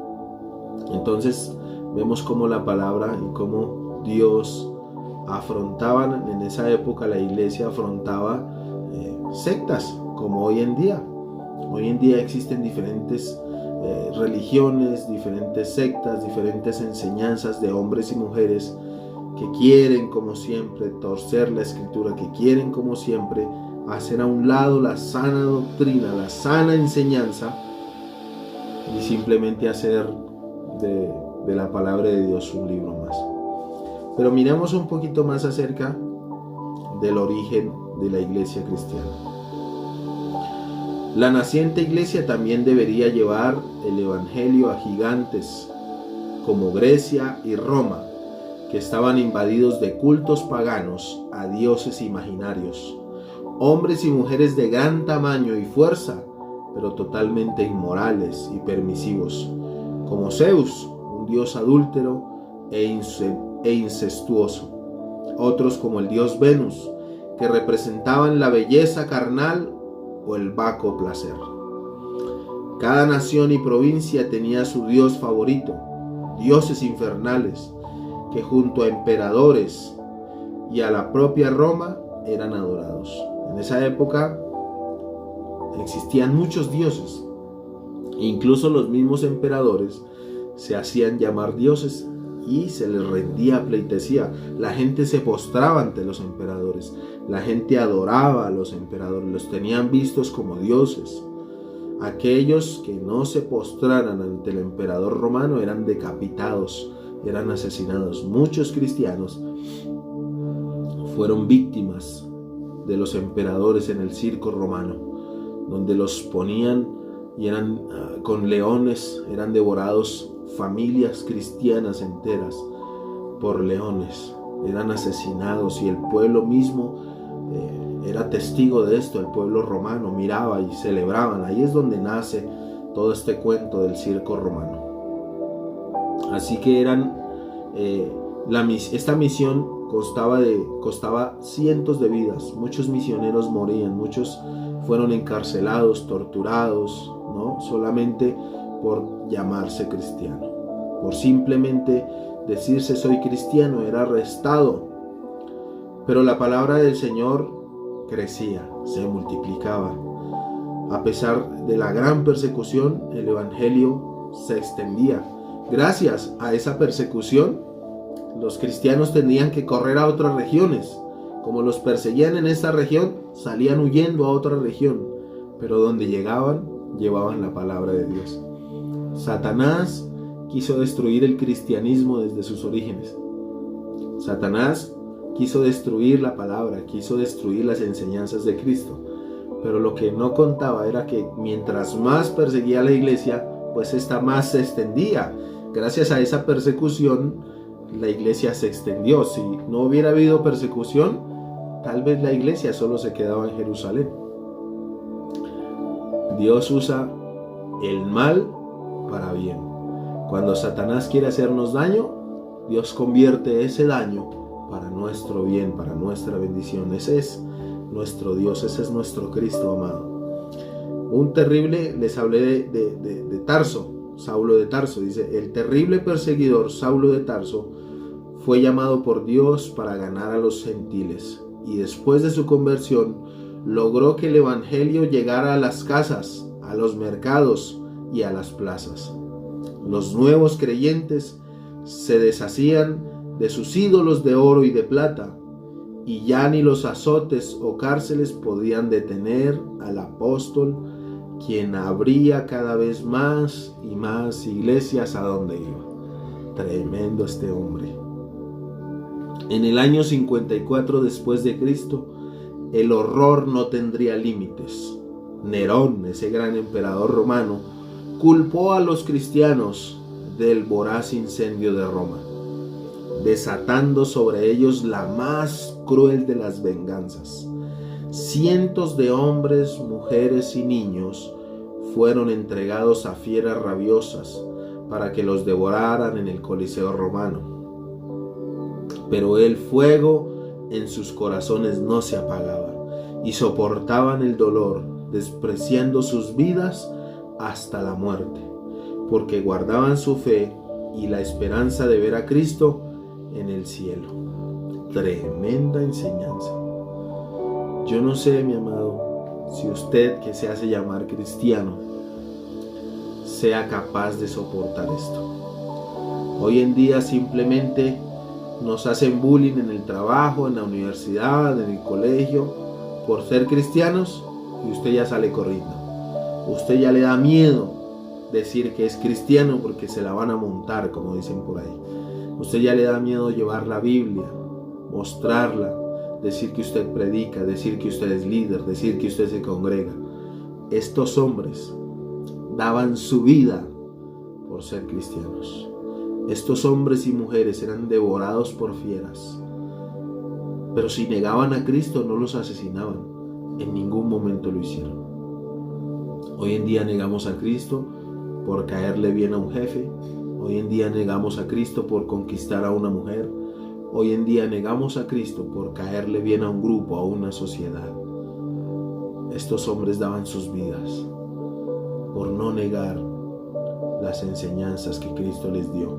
Entonces vemos cómo la palabra y cómo Dios afrontaban en esa época, la iglesia afrontaba sectas, como hoy en día. Hoy en día existen diferentes religiones, diferentes sectas, diferentes enseñanzas de hombres y mujeres que quieren, como siempre, torcer la escritura, que quieren, como siempre, hacer a un lado la sana doctrina, la sana enseñanza, y simplemente hacer de la palabra de Dios un libro más. Pero miremos un poquito más acerca del origen de la iglesia cristiana. La naciente iglesia también debería llevar el evangelio a gigantes como Grecia y Roma, que estaban invadidos de cultos paganos a dioses imaginarios, hombres y mujeres de gran tamaño y fuerza, pero totalmente inmorales y permisivos, como Zeus, un dios adúltero e incestuoso. Otros como el dios Venus, que representaban la belleza carnal o el baco placer. Cada nación y provincia tenía su dios favorito, dioses infernales, que junto a emperadores y a la propia Roma eran adorados. En esa época existían muchos dioses, incluso los mismos emperadores se hacían llamar dioses y se les rendía pleitesía. La gente se postraba ante los emperadores, la gente adoraba a los emperadores, los tenían vistos como dioses. Aquellos que no se postraran ante el emperador romano eran decapitados, eran asesinados. Muchos cristianos fueron víctimas de los emperadores en el circo romano, donde los ponían y eran con leones, eran devorados familias cristianas enteras por leones, eran asesinados, y el pueblo mismo era testigo de esto. El pueblo romano miraba y celebraban. Ahí es donde nace todo este cuento del circo romano. Así que esta misión costaba cientos de vidas. Muchos misioneros morían, muchos fueron encarcelados, torturados, ¿no? Solamente por llamarse cristiano, por simplemente decirse soy cristiano, era arrestado. Pero la palabra del Señor crecía, se multiplicaba. A pesar de la gran persecución, el evangelio se extendía. Gracias a esa persecución, los cristianos tenían que correr a otras regiones. Como los perseguían en esta región, salían huyendo a otra región, pero donde llegaban, llevaban la palabra de Dios. Satanás quiso destruir el cristianismo desde sus orígenes. Satanás quiso destruir la palabra, quiso destruir las enseñanzas de Cristo. Pero lo que no contaba era que mientras más perseguía a la iglesia, pues esta más se extendía. Gracias a esa persecución, la iglesia se extendió. Si no hubiera habido persecución, tal vez la iglesia solo se quedaba en Jerusalén. Dios usa el mal para bien. Cuando Satanás quiere hacernos daño, Dios convierte ese daño para nuestro bien, para nuestra bendición. Ese es nuestro Dios, ese es nuestro Cristo amado. Un terrible, les hablé de Tarso, Saulo de Tarso. Dice, el terrible perseguidor Saulo de Tarso fue llamado por Dios para ganar a los gentiles, y después de su conversión logró que el evangelio llegara a las casas, a los mercados y a las plazas. Los nuevos creyentes se deshacían de sus ídolos de oro y de plata, y ya ni los azotes o cárceles podían detener al apóstol, quien abría cada vez más y más iglesias a donde iba. Tremendo este hombre. En el año 54 después de Cristo, el horror no tendría límites. Nerón, ese gran emperador romano, culpó a los cristianos del voraz incendio de Roma, desatando sobre ellos la más cruel de las venganzas. Cientos de hombres, mujeres y niños fueron entregados a fieras rabiosas para que los devoraran en el Coliseo romano. Pero el fuego en sus corazones no se apagaba, y soportaban el dolor, despreciando sus vidas hasta la muerte, porque guardaban su fe y la esperanza de ver a Cristo en el cielo. Tremenda enseñanza. Yo no sé, mi amado, si usted, que se hace llamar cristiano, sea capaz de soportar esto. Hoy en día simplemente nos hacen bullying en el trabajo, en la universidad, en el colegio, por ser cristianos, y usted ya sale corriendo. Usted ya le da miedo decir que es cristiano porque se la van a montar, como dicen por ahí. Usted ya le da miedo llevar la Biblia, mostrarla, decir que usted predica, decir que usted es líder, decir que usted se congrega. Estos hombres daban su vida por ser cristianos. Estos hombres y mujeres eran devorados por fieras. Pero si negaban a Cristo, no los asesinaban. En ningún momento lo hicieron. Hoy en día negamos a Cristo por caerle bien a un jefe. Hoy en día negamos a Cristo por conquistar a una mujer. Hoy en día negamos a Cristo por caerle bien a un grupo, a una sociedad. Estos hombres daban sus vidas por no negar las enseñanzas que Cristo les dio.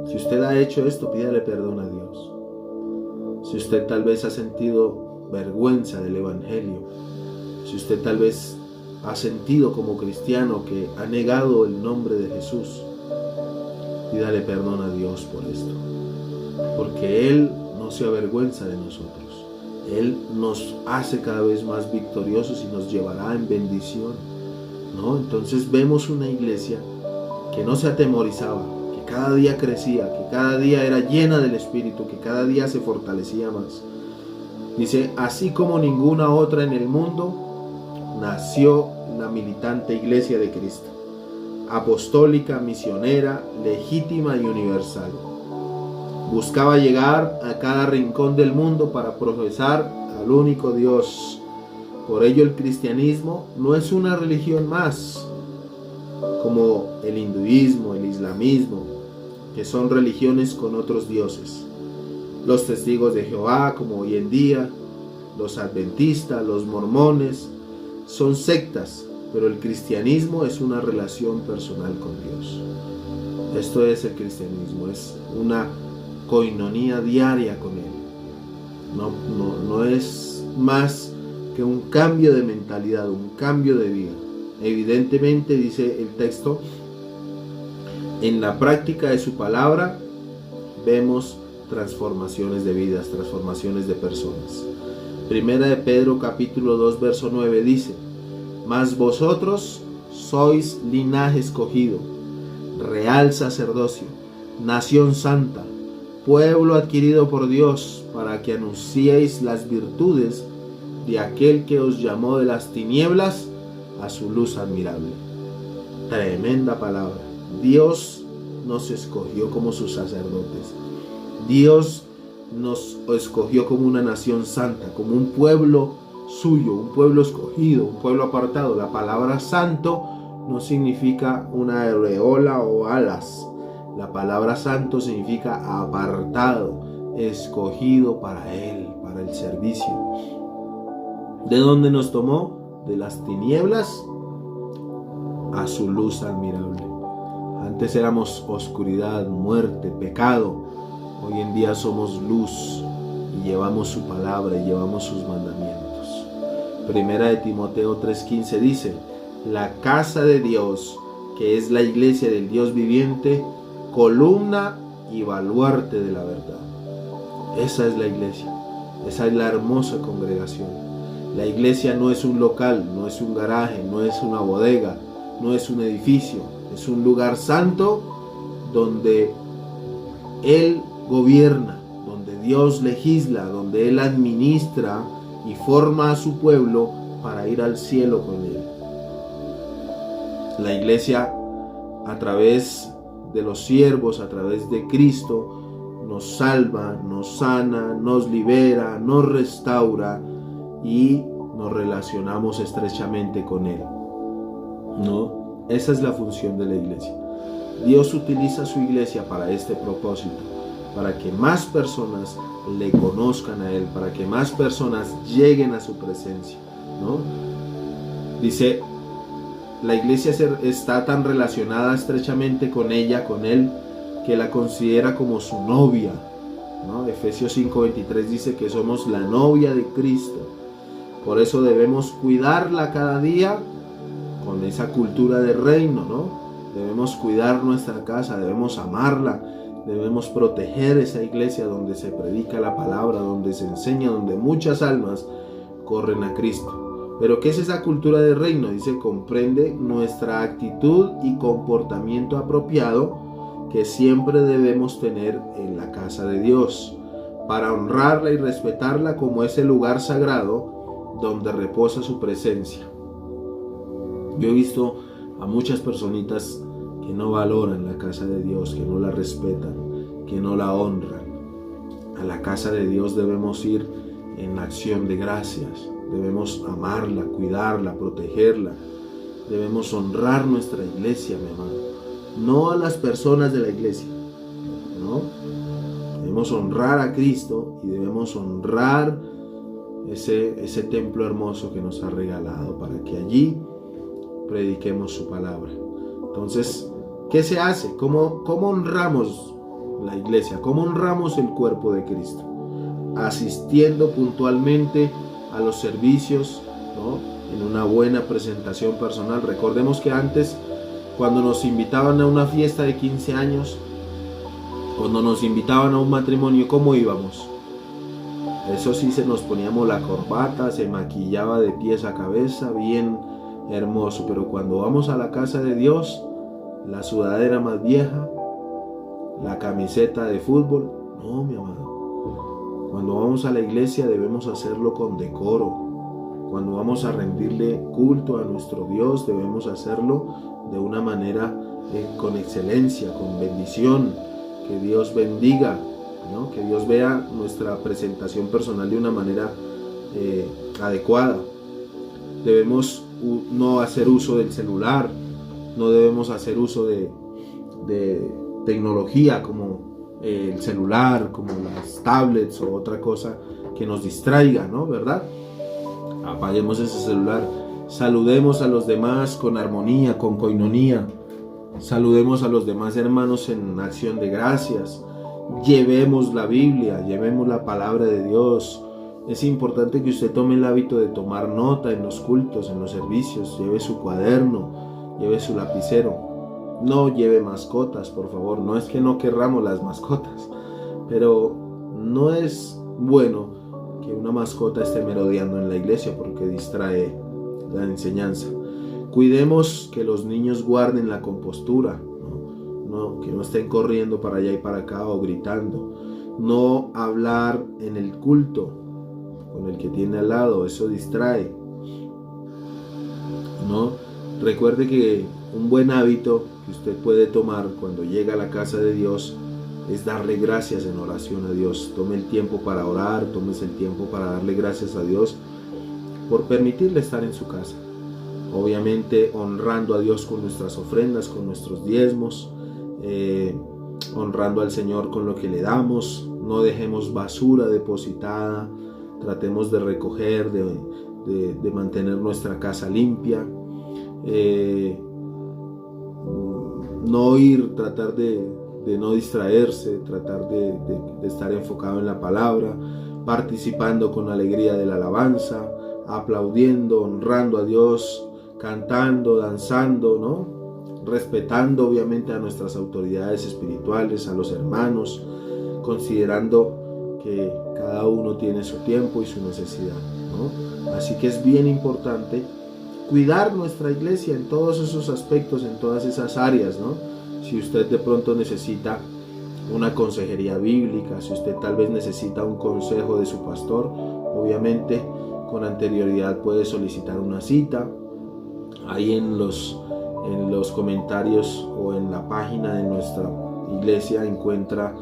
Si usted ha hecho esto, pídale perdón a Dios. Si usted tal vez ha sentido vergüenza del Evangelio, si usted tal vez ha sentido como cristiano que ha negado el nombre de Jesús, pídale perdón a Dios por esto, porque Él no se avergüenza de nosotros. Él nos hace cada vez más victoriosos y nos llevará en bendición, ¿no? Entonces vemos una iglesia que no se atemorizaba, que cada día crecía, que cada día era llena del Espíritu, que cada día se fortalecía más. Dice, así como ninguna otra en el mundo, nació la militante iglesia de Cristo, apostólica, misionera, legítima y universal. Buscaba llegar a cada rincón del mundo para profesar al único Dios. Por ello el cristianismo no es una religión más, como el hinduismo, el islamismo, que son religiones con otros dioses. Los testigos de Jehová, como hoy en día, los adventistas, los mormones, son sectas, pero el cristianismo es una relación personal con Dios. Esto es el cristianismo, es una koinonía diaria con Él. No es más que un cambio de mentalidad, un cambio de vida. Evidentemente, dice el texto, en la práctica de su palabra vemos transformaciones de vidas, transformaciones de personas. Primera de Pedro capítulo 2 verso 9 dice: mas vosotros sois linaje escogido, real sacerdocio, nación santa, pueblo adquirido por Dios, para que anunciéis las virtudes de aquel que os llamó de las tinieblas a su luz admirable. Tremenda palabra. Dios nos escogió como sus sacerdotes. Dios nos escogió como una nación santa, como un pueblo suyo, un pueblo escogido, un pueblo apartado. La palabra santo no significa una aureola o alas. La palabra santo significa apartado, escogido para Él, para el servicio. ¿De dónde nos tomó? De las tinieblas a su luz admirable. Antes éramos oscuridad, muerte, pecado. Hoy en día somos luz y llevamos su palabra y llevamos sus mandamientos. Primera de Timoteo 3:15 dice: la casa de Dios, que es la iglesia del Dios viviente, columna y baluarte de la verdad. Esa es la iglesia, esa es la hermosa congregación. La iglesia no es un local, no es un garaje, no es una bodega, no es un edificio, es un lugar santo donde Él gobierna, donde Dios legisla, donde Él administra y forma a su pueblo para ir al cielo con Él. La iglesia, a través de los siervos, a través de Cristo, nos salva, nos sana, nos libera, nos restaura y nos relacionamos estrechamente con Él. ¿No? Esa es la función de la iglesia. Dios utiliza su iglesia para este propósito, para que más personas le conozcan a Él, para que más personas lleguen a su presencia, ¿no? Dice, la iglesia está tan relacionada estrechamente con ella, con Él, que la considera como su novia, ¿no? Efesios 5:23 dice que somos la novia de Cristo. Por eso debemos cuidarla cada día con esa cultura de reino, ¿no? Debemos cuidar nuestra casa, debemos amarla, debemos proteger esa iglesia donde se predica la palabra, donde se enseña, donde muchas almas corren a Cristo. Pero ¿qué es esa cultura de reino? Dice, comprende nuestra actitud y comportamiento apropiado que siempre debemos tener en la casa de Dios, para honrarla y respetarla como ese lugar sagrado donde reposa su presencia. Yo he visto a muchas personitas que no valoran la casa de Dios, que no la respetan, que no la honran. A la casa de Dios debemos ir en acción de gracias, debemos amarla, cuidarla, protegerla, debemos honrar nuestra iglesia, mi amado, no a las personas de la iglesia, ¿no? Debemos honrar a Cristo y debemos honrar ese templo hermoso que nos ha regalado para que allí prediquemos su palabra. Entonces, ¿qué se hace? ¿Cómo honramos la iglesia? ¿Cómo honramos el cuerpo de Cristo? Asistiendo puntualmente a los servicios, ¿no? En una buena presentación personal. Recordemos que antes, cuando nos invitaban a una fiesta de 15 años, cuando nos invitaban a un matrimonio, ¿cómo íbamos? Eso sí, se nos poníamos la corbata, se maquillaba de pies a cabeza, bien hermoso. Pero cuando vamos a la casa de Dios, la sudadera más vieja, la camiseta de fútbol, no, mi amado. Cuando vamos a la iglesia debemos hacerlo con decoro. Cuando vamos a rendirle culto a nuestro Dios, debemos hacerlo de una manera con excelencia, con bendición. Que Dios bendiga, ¿no? Que Dios vea nuestra presentación personal de una manera adecuada. Debemos no hacer uso del celular, no debemos hacer uso de tecnología como el celular, como las tablets o otra cosa que nos distraiga, ¿no? ¿Verdad? Apaguemos ese celular, saludemos a los demás con armonía, con coinonía, saludemos a los demás hermanos en acción de gracias, llevemos la Biblia, llevemos la palabra de Dios, Es importante que usted tome el hábito de tomar nota en los cultos, en los servicios. Lleve su cuaderno, lleve su lapicero. No lleve mascotas, por favor. No es que no querramos las mascotas, pero no es bueno que una mascota esté merodeando en la iglesia porque distrae la enseñanza. Cuidemos que los niños guarden la compostura, que no estén corriendo para allá y para acá o gritando. No hablar en el culto con el que tiene al lado, eso distrae. Recuerde que un buen hábito que usted puede tomar cuando llega a la casa de Dios es darle gracias en oración a Dios. Tome el tiempo para orar, tómese el tiempo para darle gracias a Dios por permitirle estar en su casa. Obviamente honrando a Dios con nuestras ofrendas, con nuestros diezmos, honrando al Señor con lo que le damos. No dejemos basura depositada, tratemos de recoger, de mantener nuestra casa limpia. Tratar de no distraerse, tratar de estar enfocado en la palabra, participando con alegría de la alabanza, aplaudiendo, honrando a Dios, cantando, danzando, respetando obviamente a nuestras autoridades espirituales, a los hermanos, considerando que cada uno tiene su tiempo y su necesidad, Así que es bien importante cuidar nuestra iglesia en todos esos aspectos, en todas esas áreas, Si usted de pronto necesita una consejería bíblica, si usted tal vez necesita un consejo de su pastor, obviamente con anterioridad puede solicitar una cita. Ahí en los comentarios o en la página de nuestra iglesia encuentra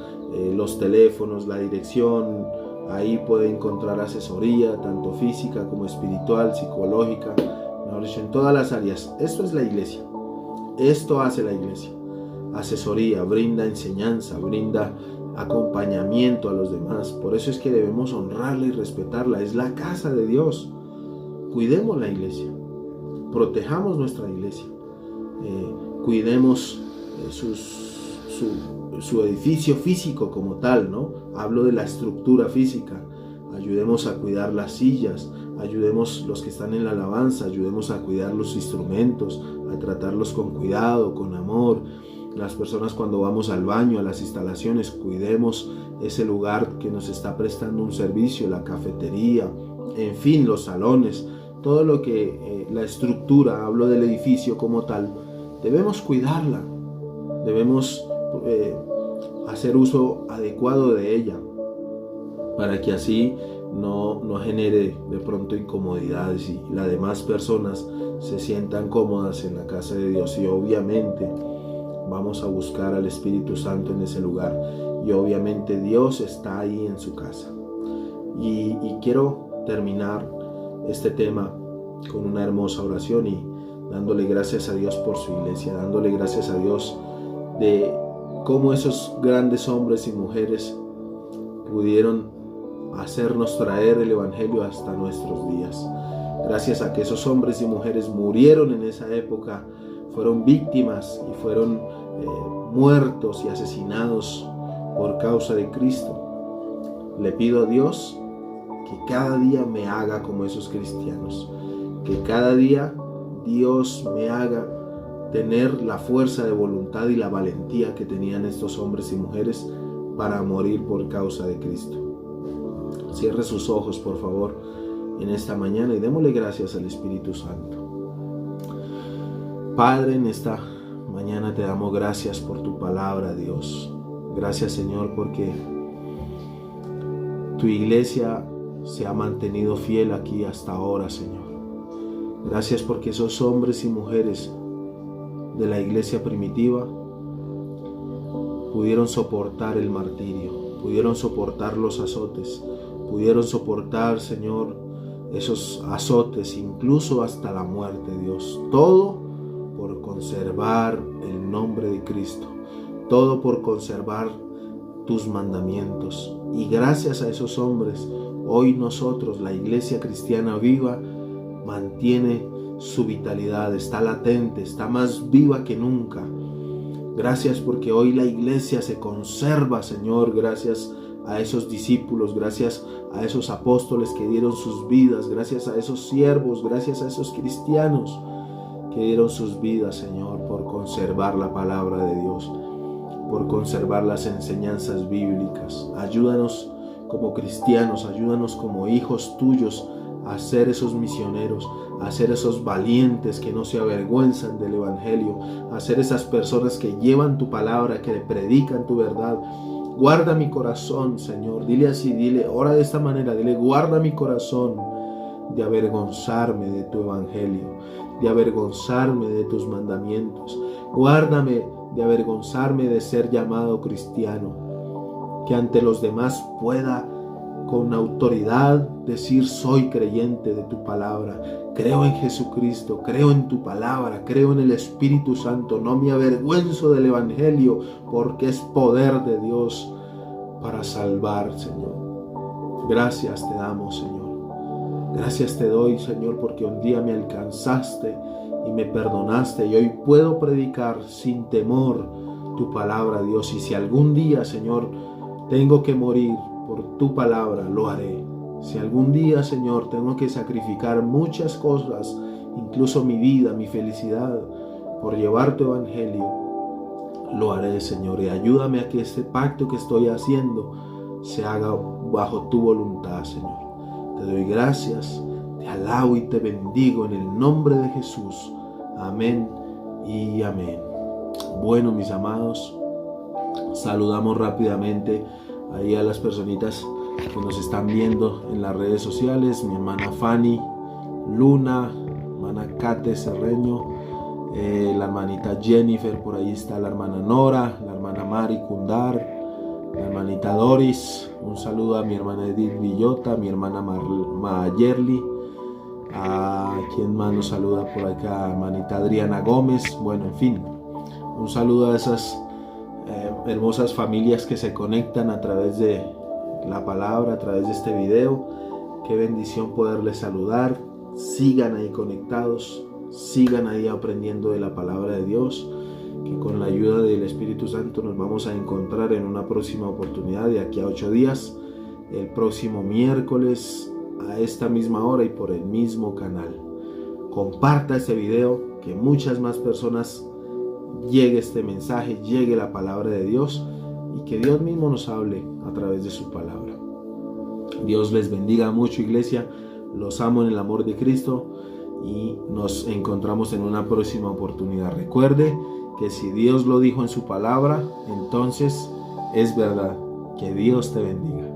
los teléfonos, la dirección. Ahí puede encontrar asesoría tanto física como espiritual, psicológica, en todas las áreas. Esto es la iglesia, esto hace la iglesia. Asesoría, brinda enseñanza, brinda acompañamiento a los demás. Por eso es que debemos honrarla y respetarla. Es la casa de Dios. Cuidemos la iglesia, protejamos nuestra iglesia, cuidemos su edificio físico como tal, Hablo de la estructura física. Ayudemos a cuidar las sillas, ayudemos los que están en la alabanza, ayudemos a cuidar los instrumentos, a tratarlos con cuidado, con amor. Las personas cuando vamos al baño, a las instalaciones, cuidemos ese lugar que nos está prestando un servicio, la cafetería, en fin, los salones, todo lo que la estructura, hablo del edificio como tal, debemos cuidarla, debemos hacer uso adecuado de ella, para que así no genere de pronto incomodidades y las demás personas se sientan cómodas en la casa de Dios. Y obviamente vamos a buscar al Espíritu Santo en ese lugar, y obviamente Dios está ahí en su casa. Y quiero terminar este tema con una hermosa oración y dándole gracias a Dios por su iglesia, dándole gracias a Dios de cómo esos grandes hombres y mujeres pudieron hacernos traer el Evangelio hasta nuestros días. Gracias a que esos hombres y mujeres murieron en esa época, fueron víctimas y fueron muertos y asesinados por causa de Cristo. Le pido a Dios que cada día me haga como esos cristianos, que cada día Dios me haga tener la fuerza de voluntad y la valentía que tenían estos hombres y mujeres para morir por causa de Cristo. Cierre sus ojos, por favor, en esta mañana y démosle gracias al Espíritu Santo. Padre, en esta mañana te damos gracias por tu palabra, Dios. Gracias, Señor, porque tu iglesia se ha mantenido fiel aquí hasta ahora, Señor. Gracias porque esos hombres y mujeres de la iglesia primitiva pudieron soportar el martirio, pudieron soportar los azotes, pudieron soportar, Señor, esos azotes, incluso hasta la muerte, Dios. Todo por conservar el nombre de Cristo, todo por conservar tus mandamientos. Y gracias a esos hombres, hoy nosotros, la iglesia cristiana viva, mantiene su vitalidad, está latente, está más viva que nunca. Gracias porque hoy la iglesia se conserva, Señor, gracias a esos discípulos, gracias a esos apóstoles que dieron sus vidas, gracias a esos siervos, gracias a esos cristianos que dieron sus vidas, Señor, por conservar la palabra de Dios, por conservar las enseñanzas bíblicas. Ayúdanos como cristianos, ayúdanos como hijos tuyos a ser esos misioneros, a ser esos valientes que no se avergüenzan del evangelio, a ser esas personas que llevan tu palabra, que predican tu verdad. Guarda mi corazón, Señor. Dile así, ora de esta manera, dile, guarda mi corazón de avergonzarme de tu evangelio, de avergonzarme de tus mandamientos. Guárdame de avergonzarme de ser llamado cristiano, que ante los demás pueda con autoridad decir, soy creyente de tu palabra, creo en Jesucristo, creo en tu palabra, creo en el Espíritu Santo, no me avergüenzo del evangelio, porque es poder de Dios para salvar, Señor. Gracias te damos, Señor. Gracias te doy, Señor, porque un día me alcanzaste y me perdonaste, y hoy puedo predicar sin temor tu palabra, Dios. Y si algún día, Señor, tengo que morir por tu palabra, lo haré. Si algún día, Señor, tengo que sacrificar muchas cosas, incluso mi vida, mi felicidad, por llevar tu evangelio, lo haré, Señor. Y ayúdame a que este pacto que estoy haciendo se haga bajo tu voluntad, Señor. Te doy gracias, te alabo y te bendigo en el nombre de Jesús. Amén y amén. Bueno, mis amados, saludamos rápidamente ahí a las personitas que nos están viendo en las redes sociales. Mi hermana Fanny Luna, hermana Kate Cerreño, la hermanita Jennifer, por ahí está la hermana Nora, la hermana Mari Cundar, la hermanita Doris. Un saludo a mi hermana Edith Villota, a mi hermana Mayerly, a quien más nos saluda por acá, hermanita Adriana Gómez. Bueno, en fin, un saludo a esas hermosas familias que se conectan a través de la palabra, a través de este video. Qué bendición poderles saludar. Sigan ahí conectados, sigan ahí aprendiendo de la palabra de Dios, que con la ayuda del Espíritu Santo nos vamos a encontrar en una próxima oportunidad de aquí a 8 días, el próximo miércoles a esta misma hora y por el mismo canal. Comparta este video, que muchas más personas llegue este mensaje, llegue la palabra de Dios, y que Dios mismo nos hable a través de su palabra. Dios les bendiga mucho, iglesia. Los amo en el amor de Cristo y nos encontramos en una próxima oportunidad. Recuerde que si Dios lo dijo en su palabra, entonces es verdad. Que Dios te bendiga.